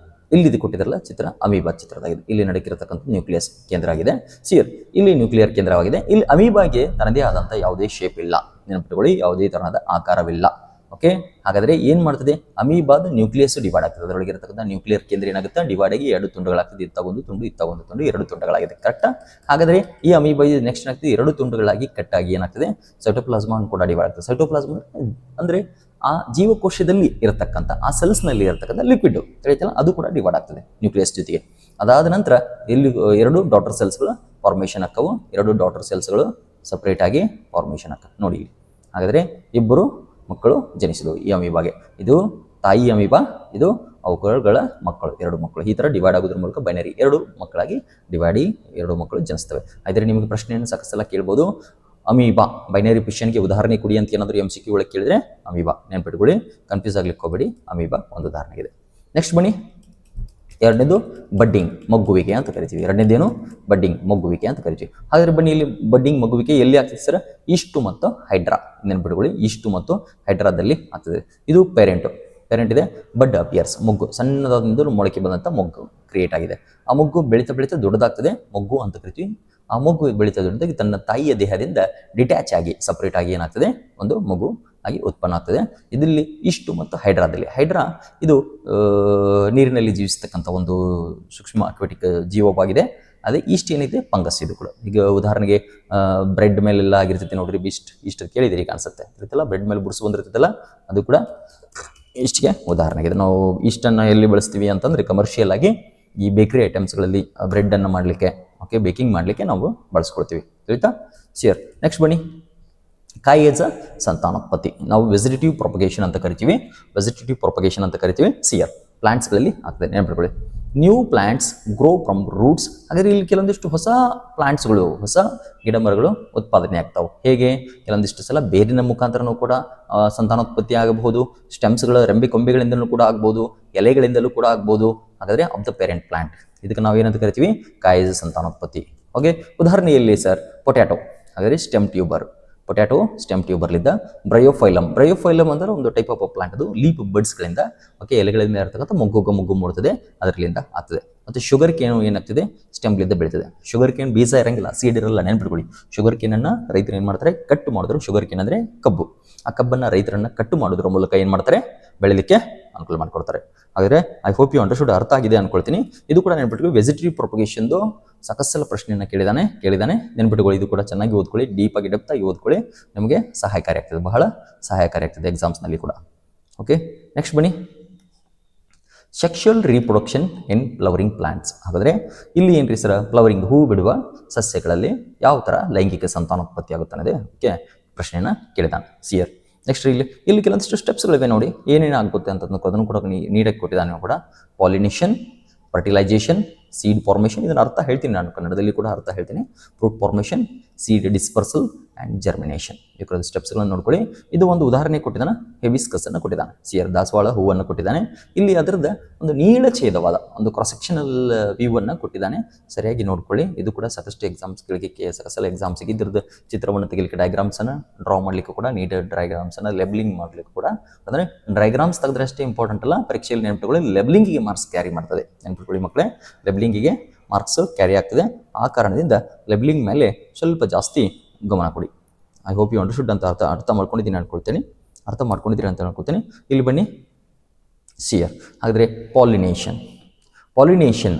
ಇಲ್ಲಿ ಕೊಟ್ಟಿದ್ದಾರಲ್ಲ ಚಿತ್ರ, ಅಮೀಬಾ ಚಿತ್ರದಾಗಿದೆ. ಇಲ್ಲಿ ನಡಕಿರತಕ್ಕಂಥ ನ್ಯೂಕ್ಲಿಯಸ್ ಕೇಂದ್ರ ಆಗಿದೆ. ಸಿಯರ್, ಇಲ್ಲಿ ನ್ಯೂಕ್ಲಿಯರ್ ಕೇಂದ್ರವಾಗಿದೆ. ಇಲ್ಲಿ ಅಮೀಬಾಗೆ ತನ್ನದೇ ಆದಂಥ ಯಾವುದೇ ಶೇಪ್ ಇಲ್ಲ, ನೆನಪಿಟ್ಟುಕೊಳ್ಳಿ, ಯಾವುದೇ ತರಹದ ಆಕಾರವಿಲ್ಲ. ಓಕೆ, ಹಾಗಾದರೆ ಏನು ಮಾಡ್ತದೆ? ಅಮೀಬಾದ ನ್ಯೂಕ್ಲಿಯಸ್ ಡಿವೈಡ್ ಆಗ್ತದೆ. ಅದರೊಳಗೆ ಇರತಕ್ಕಂಥ ನ್ಯೂಕ್ಲಿಯರ್ ಕೇಂದ್ರ ಏನಾಗುತ್ತೆ? ಡಿವೈಡ್ ಆಗಿ ಎರಡು ತುಂಡುಗಳಾಗ್ತದೆ. ಇತ್ತಾಗೊಂದು ತುಂಡು, ಎರಡು ತುಂಡುಗಳಾಗಿದೆ. ಕರೆಕ್ಟಾ? ಹಾಗಾದರೆ ಈ ಅಮೀಬಾ ನೆಕ್ಸ್ಟ್ ಏನಾಗ್ತದೆ? ಎರಡು ತುಂಡುಗಳಾಗಿ ಕಟ್ಟಾಗಿ ಏನಾಗ್ತದೆ? ಸೈಟೋಪ್ಲಾಸ್ಮಾ ಕೂಡ ಡಿವೈಡ್ ಆಗ್ತದೆ. ಸೈಟೋಪ್ಲಾಸ್ಮಾ ಅಂದರೆ ಆ ಜೀವಕೋಶದಲ್ಲಿ ಇರತಕ್ಕಂಥ, ಆ ಸೆಲ್ಸ್ನಲ್ಲಿ ಇರತಕ್ಕಂಥ ಲಿಕ್ವಿಡ್ ತಿಳಿತಲ್ಲ, ಅದು ಕೂಡ ಡಿವೈಡ್ ಆಗ್ತದೆ ನ್ಯೂಕ್ಲಿಯಸ್ ಜೊತೆಗೆ. ಅದಾದ ನಂತರ ಇಲ್ಲಿ ಎರಡು ಡಾಟರ್ ಸೆಲ್ಸ್ಗಳು ಫಾರ್ಮೇಷನ್ ಆಕ್ಕವು. ಎರಡು ಡಾಟರ್ ಸೆಲ್ಸ್ಗಳು ಸಪ್ರೇಟ್ ಆಗಿ ಫಾರ್ಮೇಷನ್ ಆಕ್ಕ. ನೋಡಿ, ಹಾಗಾದರೆ ಇಬ್ಬರು ಮಕ್ಕಳು ಜನಿಸಿದವು ಈ ಅಮೀಬಾಗೆ. ಇದು ತಾಯಿ ಅಮೀಬಾ, ಇದು ಅವುಗಳ ಮಕ್ಕಳು, ಎರಡು ಮಕ್ಕಳು. ಈ ಥರ ಡಿವೈಡ್ ಆಗೋದ್ರ ಮೂಲಕ ಬೈನರಿ ಎರಡು ಮಕ್ಕಳಾಗಿ ಎರಡು ಮಕ್ಕಳು ಜನಿಸ್ತವೆ. ಆದರೆ ನಿಮಗೆ ಪ್ರಶ್ನೆಯನ್ನು ಸಾಕಷ್ಟು ಸಲ ಕೇಳ್ಬೋದು, ಅಮೀಬಾ ಬೈನರಿ ಫಿಷನ್ಗೆ ಉದಾಹರಣೆ ಕೊಡಿ ಅಂತ ಏನಾದರೂ MCQ ಒಳಗೆ ಕೇಳಿದ್ರೆ ಅಮೀಬಾ ನೆನ್ಪಿಟ್ಕೊಳ್ಳಿ, ಕನ್ಫ್ಯೂಸ್ ಆಗ್ಲಿಕ್ಕೆ ಹೋಗಬೇಡಿ. ಅಮೀಬಾ ಒಂದು ಉದಾಹರಣೆಗಿದೆ. ನೆಕ್ಸ್ಟ್ ಬನ್ನಿ, ಎರಡನೇದು ಬಡ್ಡಿಂಗ್, ಮೊಗ್ಗುವಿಕೆ ಅಂತ ಕರಿತೀವಿ. ಎರಡನೇದೇನು? ಬಡ್ಡಿಂಗ್, ಮೊಗ್ಗುವಿಕೆ ಅಂತ ಕರಿತೀವಿ. ಹಾಗಾದ್ರೆ ಬನ್ನಿ, ಇಲ್ಲಿ ಬಡ್ಡಿಂಗ್, ಮೊಗ್ಗುವಿಕೆ ಎಲ್ಲಿ ಆಗ್ತದೆ ಸರ್? ಈಸ್ಟು ಮತ್ತು ಹೈಡ್ರಾ. ನೆನ್ಪಿಟ್ಕೊಳ್ಳಿ, ಈಸ್ಟು ಮತ್ತು ಹೈಡ್ರಾದಲ್ಲಿ ಆಗ್ತದೆ. ಇದು ಪೇರೆಂಟು. ಪೇರೆಂಟ್ ಇದೆ, ಬಡ್ ಅಪಿಯರ್ಸ್, ಮೊಗ್ಗು ಸಣ್ಣದಾದಿಂದ ಮೊಳಕೆ ಬಂದಂಥ ಮೊಗ್ಗು ಕ್ರಿಯೇಟ್ ಆಗಿದೆ. ಆ ಮೊಗ್ಗು ಬೆಳೀತಾ ಬೆಳೀತಾ ದೊಡ್ಡದಾಗ್ತದೆ, ಮೊಗ್ಗು ಅಂತ ಕರಿತೀವಿ. ಆ ಮಗು ಬೆಳೀತಾ ದೊಡ್ಡದಾಗಿ ತನ್ನ ತಾಯಿಯ ದೇಹದಿಂದ ಡಿಟ್ಯಾಚ್ ಆಗಿ ಸಪ್ರೇಟ್ ಆಗಿ ಏನಾಗ್ತದೆ, ಒಂದು ಮಗು ಆಗಿ ಉತ್ಪನ್ನ ಆಗ್ತದೆ. ಇದರಲ್ಲಿ ಇಷ್ಟು ಮತ್ತು ಹೈಡ್ರಾದಲ್ಲಿ, ಹೈಡ್ರಾ ಇದು ನೀರಿನಲ್ಲಿ ಜೀವಿಸ್ತಕ್ಕಂಥ ಒಂದು ಸೂಕ್ಷ್ಮ ಅಕ್ವಾಟಿಕ್ ಜೀವವಾಗಿದೆ. ಅದೇ ಈಸ್ಟ್ ಏನಿದೆ ಫಂಗಸ್, ಇದು ಕೂಡ. ಈಗ ಉದಾಹರಣೆಗೆ ಬ್ರೆಡ್ ಮೇಲೆಲ್ಲ ಆಗಿರ್ತೈತೆ ನೋಡ್ರಿ, ಇಷ್ಟು ಕೇಳಿದಿರಿ ಕಾಣಿಸುತ್ತೆ ಇರ್ತಲ್ಲ, ಬ್ರೆಡ್ ಮೇಲೆ ಬುಡ್ಸ್ ಬಂದಿರ್ತೈತಲ್ಲ, ಅದು ಕೂಡ ಈಸ್ಟ್ಗೆ ಉದಾಹರಣೆಗಿದೆ. ನಾವು ಈಸ್ಟನ್ನು ಎಲ್ಲಿ ಬಳಸ್ತೀವಿ ಅಂತಂದರೆ ಕಮರ್ಷಿಯಲ್ ಆಗಿ ಈ ಬೇಕರಿ ಐಟಮ್ಸ್ಗಳಲ್ಲಿ ಬ್ರೆಡ್ಡನ್ನು ಮಾಡಲಿಕ್ಕೆ, ಓಕೆ, ಬೇಕಿಂಗ್ ಮಾಡಲಿಕ್ಕೆ ನಾವು ಬಳಸ್ಕೊಳ್ತೀವಿ, ತಿಳಿತಾ ಸಿಯರ್. ನೆಕ್ಸ್ಟ್ ಬನ್ನಿ, ಕಾಯೇಜ ಸಂತಾನೋತ್ಪತ್ತಿ ನಾವು ವೆಜಿಟೇಟಿವ್ ಪ್ರೊಪಗೇಷನ್ ಅಂತ ಕರಿತೀವಿ. ಸಿಯರ್ ಪ್ಲಾಂಟ್ಸ್ಗಳಲ್ಲಿ ಆಗ್ತದೆ, ನೆನಪಿಟ್ಕೊಳ್ಳಿ. New plants grow from roots. ಹಾಗಾದರೆ ಇಲ್ಲಿ ಕೆಲವೊಂದಿಷ್ಟು ಹೊಸ ಪ್ಲಾಂಟ್ಸ್ಗಳು, ಹೊಸ ಗಿಡ ಮರಗಳು ಉತ್ಪಾದನೆ ಆಗ್ತಾವೆ. ಹೇಗೆ? ಕೆಲವೊಂದಿಷ್ಟು ಸಲ ಬೇರಿನ ಮುಖಾಂತರನೂ ಕೂಡ ಸಂತಾನೋತ್ಪತ್ತಿ ಆಗಬಹುದು, ಸ್ಟೆಮ್ಸ್ಗಳ ರೆಂಬೆ ಕೊಂಬೆಗಳಿಂದಲೂ ಕೂಡ ಆಗ್ಬೋದು, ಎಲೆಗಳಿಂದಲೂ ಕೂಡ ಆಗ್ಬೋದು. ಹಾಗಾದರೆ ಆಫ್ ದ ಪೇರೆಂಟ್ ಪ್ಲಾಂಟ್, ಇದಕ್ಕೆ ನಾವು ಏನಂತ ಕರಿತೀವಿ? ಕಾಯೇಜ ಸಂತಾನೋತ್ಪತ್ತಿ. ಓಕೆ, ಉದಾಹರಣೆಯಲ್ಲಿ ಸರ್ ಪೊಟ್ಯಾಟೊ, ಹಾಗಾದರೆ ಸ್ಟೆಮ್ ಟ್ಯೂಬರ್, ಪೊಟ್ಯಾಟೊ ಸ್ಟೆಮ್ ಟ್ಯೂಬರ್ಲಿದ್ದ. ಬ್ರಯೋಫೈಲಮ್ ಅಂದರೆ ಒಂದು ಟೈಪ್ ಆಫ್ ಪ್ಲಾಂಟ್, ಅದು ಲೀಪ್ ಬಡ್ಸ್ಗಳಿಂದ, ಓಕೆ, ಎಲೆಗಳಿಂದ ಇರತಕ್ಕಂಥ ಮೊಗ್ಗು ಮೂಡುತ್ತದೆ, ಅದರಲ್ಲಿಂದ ಆಗ್ತದೆ. ಮತ್ತು ಶುಗರ್ ಕೇನು ಏನಾಗ್ತದೆ? ಸ್ಟೆಮ್ಲಿಂದ ಬೆಳೀತದೆ. ಶುಗರ್ ಕೇನ್ ಬೀಜ ಇರಂಗಿಲ್ಲ, ಸೀಡ್ ಇರಲ್ಲ, ನೆನ್ಪಿಟ್ಕೊಳ್ಳಿ. ಶುಗರ್ ಕೇನನ್ನು ರೈತರು ಏನು ಮಾಡ್ತಾರೆ? ಕಟ್ಟು ಮಾಡಿದ್ರು. ಶುಗರ್ ಕೇನ್ ಅಂದರೆ ಕಬ್ಬು. ಆ ಕಬ್ಬನ್ನು ರೈತರನ್ನು ಕಟ್ಟು ಮಾಡೋದ್ರ ಮೂಲಕ ಏನು ಮಾಡ್ತಾರೆ? ಬೆಳೀಲಿಕ್ಕೆ ಅನುಕೂಲ ಮಾಡಿಕೊಡ್ತಾರೆ. ಹಾಗಾದರೆ ಐ ಹೋಪ್ ಯು ಅಂಡರ್ಸ್ಟುಡ್, ಅರ್ಥ ಆಗಿದೆ ಅನ್ಕೊಳ್ತೀನಿ. ಇದು ಕೂಡ ನೆನ್ಪಿಟ್ಕೊಳ್ಳಿ, ವೆಜಿಟೇಟಿವ್ ಪ್ರೊಪಗೇಷನ್ದು ಸಾಕಷ್ಟು ಪ್ರಶ್ನೆಯನ್ನು ಕೇಳಿದಾನೆ, ನೆನ್ಪಿಟ್ಕೊಳ್ಳಿ. ಇದು ಕೂಡ ಚೆನ್ನಾಗಿ ಓದ್ಕೊಳ್ಳಿ, ಡೀಪಾಗಿ ಡೆಪ್ತಾಗಿ ಓದ್ಕೊಳ್ಳಿ, ನಿಮಗೆ ಸಹಾಯಕಾರಿ ಆಗ್ತದೆ, ಬಹಳ ಸಹಾಯಕಾರಿ ಆಗ್ತದೆ ಎಕ್ಸಾಮ್ಸ್ನಲ್ಲಿ ಕೂಡ. ಓಕೆ, ನೆಕ್ಸ್ಟ್ ಬನ್ನಿ, ಸೆಕ್ಷುವಲ್ ರೀಪ್ರೊಡಕ್ಷನ್ ಇನ್ ಫ್ಲವರಿಂಗ್ ಪ್ಲಾಂಟ್ಸ್. ಹಾಗಾದರೆ ಇಲ್ಲಿ ಏನು ರೀ ಸರ್? ಫ್ಲವರಿಂಗ್, ಹೂ ಬಿಡುವ ಸಸ್ಯಗಳಲ್ಲಿ ಯಾವ ಥರ ಲೈಂಗಿಕ ಸಂತಾನೋತ್ಪತ್ತಿ ಆಗುತ್ತೆ ಅನ್ನೋದೇ ಓಕೆ ಪ್ರಶ್ನೆಯನ್ನು ಕೇಳಿದಾನೆ ಸಿಯರ್. ನೆಕ್ಸ್ಟ್ ಇಲ್ಲಿ ಕೆಲವೊಂದಿಷ್ಟು ಸ್ಟೆಪ್ಸ್ಗಳಿವೆ ನೋಡಿ, ಏನೇನು ಆಗುತ್ತೆ ಅಂತ ಅದನ್ನು ಕೂಡ ನೀಡಕ್ಕೆ ಕೊಟ್ಟಿದ್ದಾನೆ ಕೂಡ. ಪಾಲಿನೇಷನ್, ಫರ್ಟಿಲೈಜೇಷನ್, ಸೀಡ್ ಫಾರ್ಮೇಷನ್, ಇದನ್ನು ಅರ್ಥ ಹೇಳ್ತೀನಿ ನಾನು ಕನ್ನಡದಲ್ಲಿ ಕೂಡ ಅರ್ಥ ಹೇಳ್ತೀನಿ. Fruit formation, seed dispersal and germination, ಈ ಸ್ಟೆಪ್ಸ್ಗಳನ್ನು ನೋಡ್ಕೊಳ್ಳಿ. ಇದು ಒಂದು ಉದಾಹರಣೆ ಕೊಟ್ಟಿದ್ದಾನೆ, ಹೆಬಿಸ್ಕಸನ್ನು ಕೊಟ್ಟಿದ್ದಾನೆ, ಸಿಯರ್ ದಾಸವಾಳ ಹೂವನ್ನು ಕೊಟ್ಟಿದ್ದಾನೆ. ಇಲ್ಲಿ ಅದರದ ಒಂದು ನೀಳಛೇದವಾದ ಒಂದು ಕ್ರಾಸ್ ಸೆಕ್ಷನಲ್ ವ್ಯೂವನ್ನು ಕೊಟ್ಟಿದ್ದಾನೆ, ಸರಿಯಾಗಿ ನೋಡ್ಕೊಳ್ಳಿ. ಇದು ಕೂಡ ಸಾಕಷ್ಟು ಎಕ್ಸಾಮ್ಸ್ಗಳಿಗೆ, ಸಲ ಎಕ್ಸಾಮ್ಸ್ಗೆ ಇದ್ರದ್ದು ಚಿತ್ರವನ್ನು ತೆಗಿಲಿಕ್ಕೆ, ಡಯಾಗ್ರಾಮ್ಸನ್ನು ಡ್ರಾ ಮಾಡಲಿಕ್ಕೆ ಕೂಡ, ನೀಟಾಗಿ ಡಯಾಗ್ರಾಮ್ಸನ್ನು ಲೆಬ್ಲಿಂಗ್ ಮಾಡಲಿಕ್ಕೆ ಕೂಡ. ಅಂದರೆ ಡಯಾಗ್ರಾಮ್ಸ್ ತೆಗೆದ್ರೆ ಅಷ್ಟೇ ಇಂಪಾರ್ಟೆಂಟ್ ಅಲ್ಲ, ಪರೀಕ್ಷೆಯಲ್ಲಿ ನೆನಪಿಟ್ಕೊಳ್ಳಿ, ಲೆಬ್ಲಿಂಗಿಗೆ ಮಾರ್ಕ್ಸ್ ಕ್ಯಾರಿ ಮಾಡ್ತದೆ. ನೆನಪಿಟ್ಕೊಳ್ಳಿ ಮಕ್ಕಳೇ, ಲೆಬ್ಲಿಂಗಿಗೆ ಮಾರ್ಕ್ಸ್ ಕ್ಯಾರಿ ಆಗ್ತದೆ. ಆ ಕಾರಣದಿಂದ ಲೆಬ್ಲಿಂಗ್ ಮೇಲೆ ಸ್ವಲ್ಪ ಜಾಸ್ತಿ ಗಮನ ಕೊಡಿ. ಐ ಹೋಪ್ ಯು ಅಂಡರ್ಸ್ಟುಡ್ ಅಂತ ಅರ್ಥ ಮಾಡ್ಕೊಂಡಿದ್ದೀನಿ ಅಂತ ಅನ್ಕೊಳ್ತೀನಿ. ಇಲ್ಲಿ ಬನ್ನಿ ಸಿಯರ್. ಹಾಗಾದರೆ ಪಾಲಿನೇಷನ್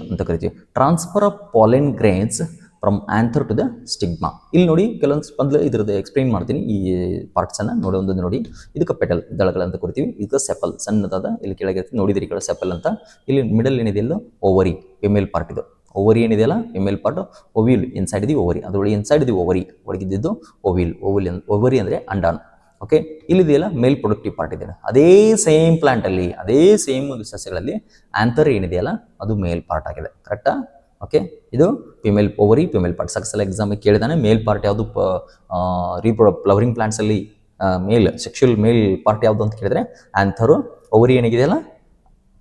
ಅಂತ ಕರಿತೀವಿ. Transfer of pollen grains from anther to the stigma. ಇಲ್ಲಿ ನೋಡಿ ಕೆಲವೊಂದು ಮೊದಲು ಇದ್ರದ್ದು ಎಕ್ಸ್ಪ್ಲೈನ್ ಮಾಡ್ತೀನಿ, ಈ ಪಾರ್ಟ್ಸನ್ನು ನೋಡಿ. ಇದಕ್ಕೆ ಪೆಟಲ್, ದಳಗಳಂತ ಕರಿತೀವಿ. ಇದಕ್ಕೆ ಸೆಪಲ್, ಸಣ್ಣದಾದ, ಇಲ್ಲಿ ಕೆಳಗೆ ನೋಡಿದಿರಿ ಕೆಳ ಸೆಪಲ್ ಅಂತ. ಇಲ್ಲಿ ಮಿಡಲ್ ಏನಿದೆಯಲ್ಲ ಓವರಿ, ಫಿಮೇಲ್ ಪಾರ್ಟ್. ಇದು ಓವರಿ ಏನಿದೆಯಲ್ಲ female part, ಓವಿಲ್ inside the ovary, ಅದರೊಳಗೆ ಇನ್ಸೈಡ್ ದಿ ಓವರಿ ಒಳಗಿದ್ದು ಓವರಿ ಅಂದರೆ ಅಂಡಾನು. ಓಕೆ, ಇಲ್ಲಿದೆಯಲ್ಲ ಮೇಲ್ ಪ್ರೊಡಕ್ಟಿವ್ ಪಾರ್ಟ್ ಇದೆ. ಅದೇ ಸೇಮ್ ಪ್ಲಾಂಟಲ್ಲಿ, ಅದೇ ಸೇಮ್ ಸಸ್ಯಗಳಲ್ಲಿ ಆಂಥರ್ ಏನಿದೆಯಲ್ಲ ಅದು ಮೇಲ್ ಪಾರ್ಟ್ ಆಗಿದೆ. ಕರೆಕ್ಟಾ? ಓಕೆ, ಇದು ಫಿಮೇಲ್ ಓವರಿ, ಫಿಮೇಲ್ ಪಾರ್ಟ್. ಸಕ್ಸಲ್ ಎಕ್ಸಾಮಿಗೆ ಕೇಳಿದಾನೆ, ಮೇಲ್ ಪಾರ್ಟ್ ಯಾವುದು ಫ್ಲವರಿಂಗ್ ಪ್ಲಾಂಟ್ಸಲ್ಲಿ ಸೆಕ್ಷುವಲ್ ಮೇಲ್ ಪಾರ್ಟ್ ಯಾವುದು ಅಂತ ಕೇಳಿದ್ರೆ ಆಂಥರು. ಓವರಿ ಏನಿದೆಯಲ್ಲ